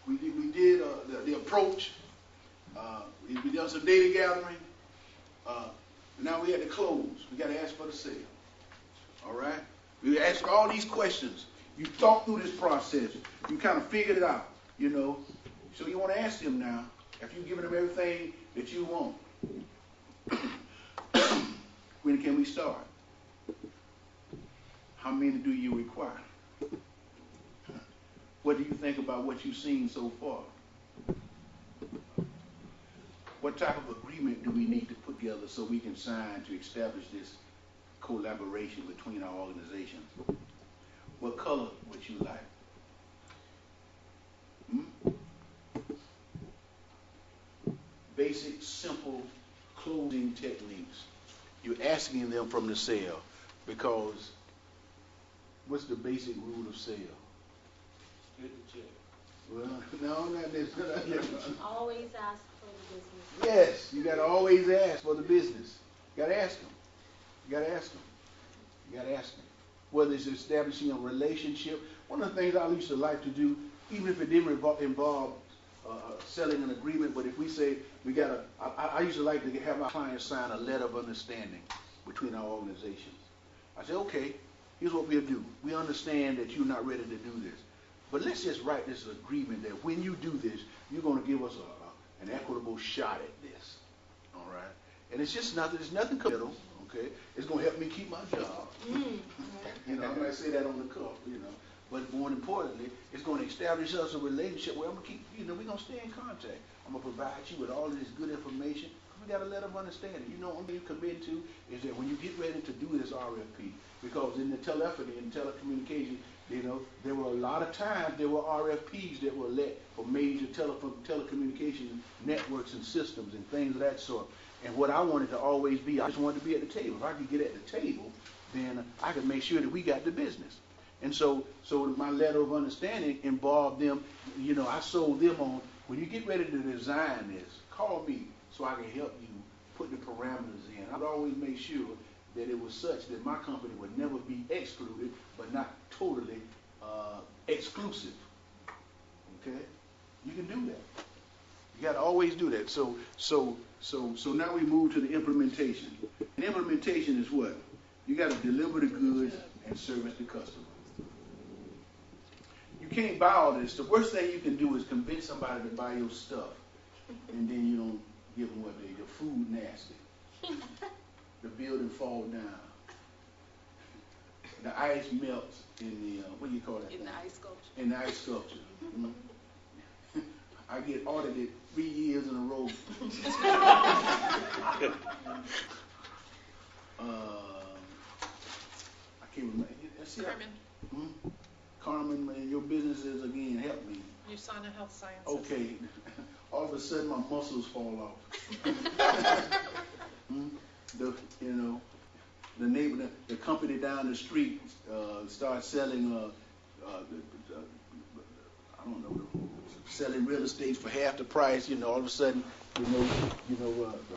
We did the approach. We done some data gathering. Now we had to close. We got to ask for the sale. All right? We ask all these questions. You thought through this process. You kind of figured it out, you know. So you want to ask them now, after you've given them everything that you want, when can we start? How many do you require? What do you think about what you've seen so far? What type of agreement do we need to put together so we can sign to establish this collaboration between our organizations? What color would you like? Basic, simple closing techniques. You're asking them from the sale because what's the basic rule of sale? Get the check. Well, no, not this. Always ask for the business. Yes, you got to always ask for the business. You got to ask them. You got to ask them. You got to ask them. Whether it's establishing a relationship. One of the things I used to like to do, even if it didn't involve selling an agreement, but if we say we got to, I used to like to have my clients sign a letter of understanding between our organizations. I say, okay, here's what we'll do. We understand that you're not ready to do this, but let's just write this agreement that when you do this, you're going to give us an equitable shot at this. All right? And it's just nothing. It's nothing committal. Okay? It's going to help me keep my job. You know, I might say that on the cuff. You know. But more importantly, it's going to establish us a relationship where I'm going to keep, you know, we're going to stay in contact. I'm going to provide you with all of this good information. We got a letter of understanding. You know, what you commit to is that when you get ready to do this RFP, because in the telephony and telecommunication, you know, there were a lot of times there were RFPs that were let for major telecommunication networks and systems and things of that sort. And what I wanted to always be, I just wanted to be at the table. If I could get at the table, then I could make sure that we got the business. And so my letter of understanding involved them, you know, I sold them on, when you get ready to design this, call me so I can help you put the parameters in. I would always make sure that it was such that my company would never be excluded, but not totally exclusive. Okay? You can do that. You got to always do that. So now we move to the implementation. And implementation is what? You got to deliver the goods and service the customer. You can't buy all this. The worst thing you can do is convince somebody to buy your stuff, and then you don't give them what they, your food nasty. The building falls down. The ice melts in the, what do you call that? In the ice sculpture. In the ice sculpture. Mm-hmm. I get audited 3 years in a row. I can't remember. Carmen. Carmen, man, your businesses again, help me. USANA Health Sciences. Okay. All of a sudden my muscles fall off. You know, the neighbor, the company down the street starts selling, I don't know, selling real estate for half the price. You know, all of a sudden,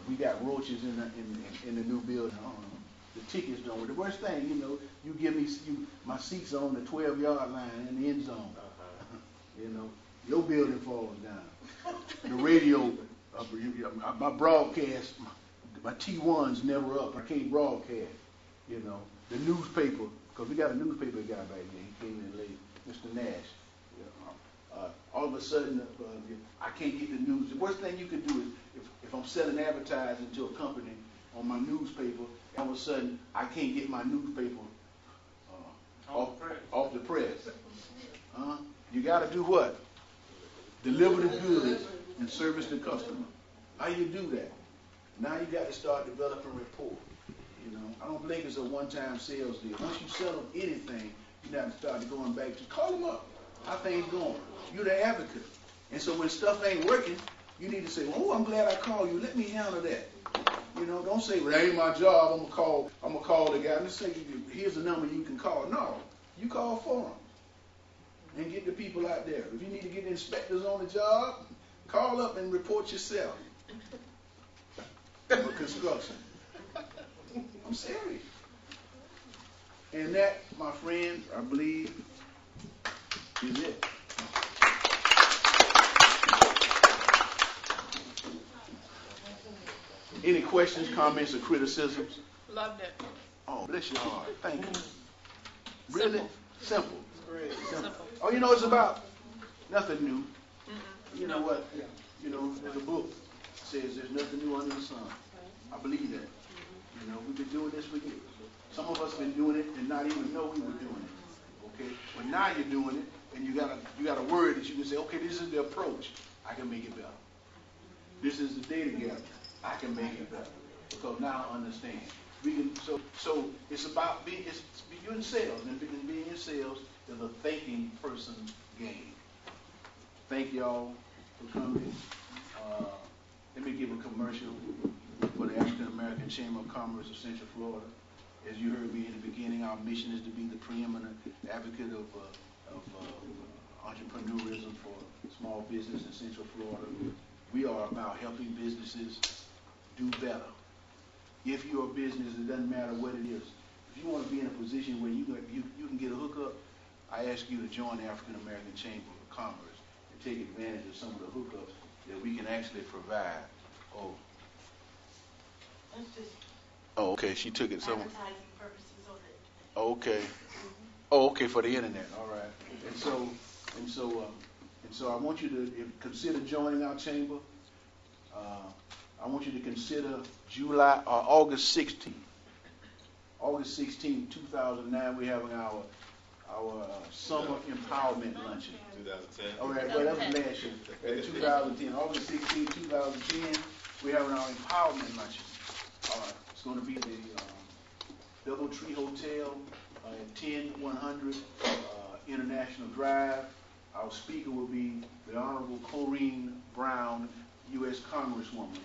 we got roaches in the new building. I don't know. The tickets don't work. The worst thing, you know, you give me my seats on the 12-yard line in the end zone. You know, your building falls down. The radio, my broadcast, my T1's never up. I can't broadcast. You know, the newspaper, because we got a newspaper guy back there. He came in late, Mr. Nash. All of a sudden, I can't get the news. The worst thing you can do is if I'm selling advertising to a company on my newspaper, all of a sudden I can't get my newspaper off the press. You got to do what? Deliver the goods and service the customer. How you do that? Now you got to start developing rapport. You know, I don't think it's a one-time sales deal. Once you sell them anything, you got to start going back to call them up. How things going? You're the advocate. And so when stuff ain't working, you need to say, oh, I'm glad I called you. Let me handle that. You know, don't say, well, that ain't my job. I'm gonna call the guy. Let's say, here's the number you can call. No, you call for them and get the people out there. If you need to get inspectors on the job, call up and report yourself for construction. I'm serious. And that, my friend, I believe, is it. Any questions, comments, or criticisms? Loved it. Oh, bless your heart. Thank you. Really? Simple. Great. Simple. Oh, you know it's about nothing new. You know what? You know, the book says there's nothing new under the sun. I believe that. You know, we've been doing this for years. Some of us have been doing it and not even know we were doing it. Okay? But now you're doing it, and you got a word that you can say, okay, this is the approach. I can make it better. This is the day together. I can make it better. Because now I understand. We can, so it's about being, you're in sales, and being in sales is a thinking person's game. Thank y'all for coming. Let me give a commercial for the African American Chamber of Commerce of Central Florida. As you heard me in the beginning, our mission is to be the preeminent advocate of entrepreneurism for small business in Central Florida. We are about helping businesses do better. If you're a business, it doesn't matter what it is. If you want to be in a position where you can get a hookup, I ask you to join the African American Chamber of Commerce and take advantage of some of the hookups that we can actually provide. Oh. That's just Oh, okay. She took it somewhere. advertising purposes on it. Okay. Oh, okay, for the internet. All right. And so I want you to consider joining our chamber. I want you to consider August 16th. August 16th, 2009, we're having our summer empowerment luncheon. 2010. All right, well, that was last year. 2010, August 16th, 2010, we're having our empowerment luncheon. All right, it's going to be at the DoubleTree Hotel at 10100 International Drive. Our speaker will be the Honorable Corrine Brown, U.S. Congresswoman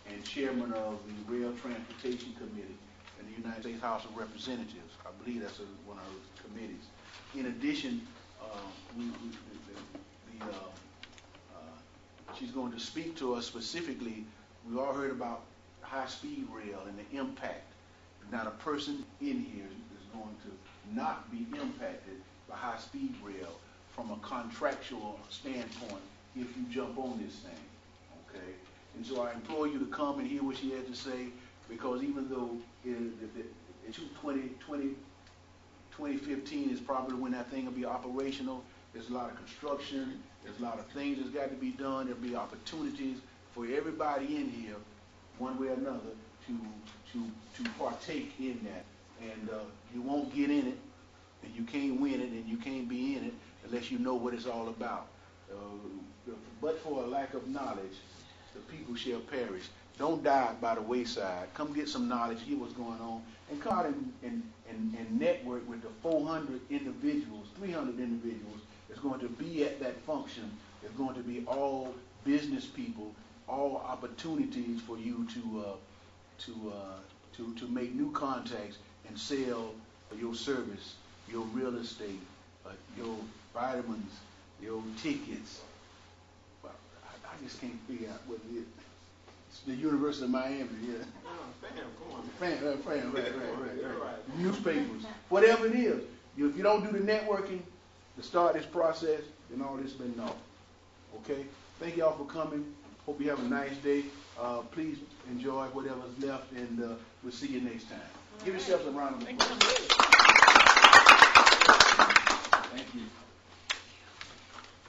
and Chairman of the Rail Transportation Committee in the United States House of Representatives. I believe that's one of her committees. In addition, she's going to speak to us specifically. We all heard about high-speed rail and the impact. Not a person in here is going to not be impacted by high-speed rail from a contractual standpoint if you jump on this thing, okay? And so I implore you to come and hear what she had to say, because even though in 2015 is probably when that thing will be operational, there's a lot of construction, there's a lot of things that's got to be done, there'll be opportunities for everybody in here, one way or another, to partake in that. And you won't get in it, and you can't win it, and you can't be in it unless you know what it's all about. But for a lack of knowledge, the people shall perish. Don't die by the wayside. Come get some knowledge, hear what's going on, and come out and network with the 400 individuals, 300 individuals that's going to be at that function. There's going to be all business people, all opportunities for you to make new contacts and sell your service, your real estate, your vitamins, your tickets. Well, I just can't figure out what it is. It's the University of Miami, yeah. Fam, right. Newspapers, whatever it is. If you don't do the networking to start this process, then all this been no. Okay? Thank y'all for coming. Hope you have a nice day. Please enjoy whatever's left, and we'll see you next time. Give yourselves a round of applause. Thank you.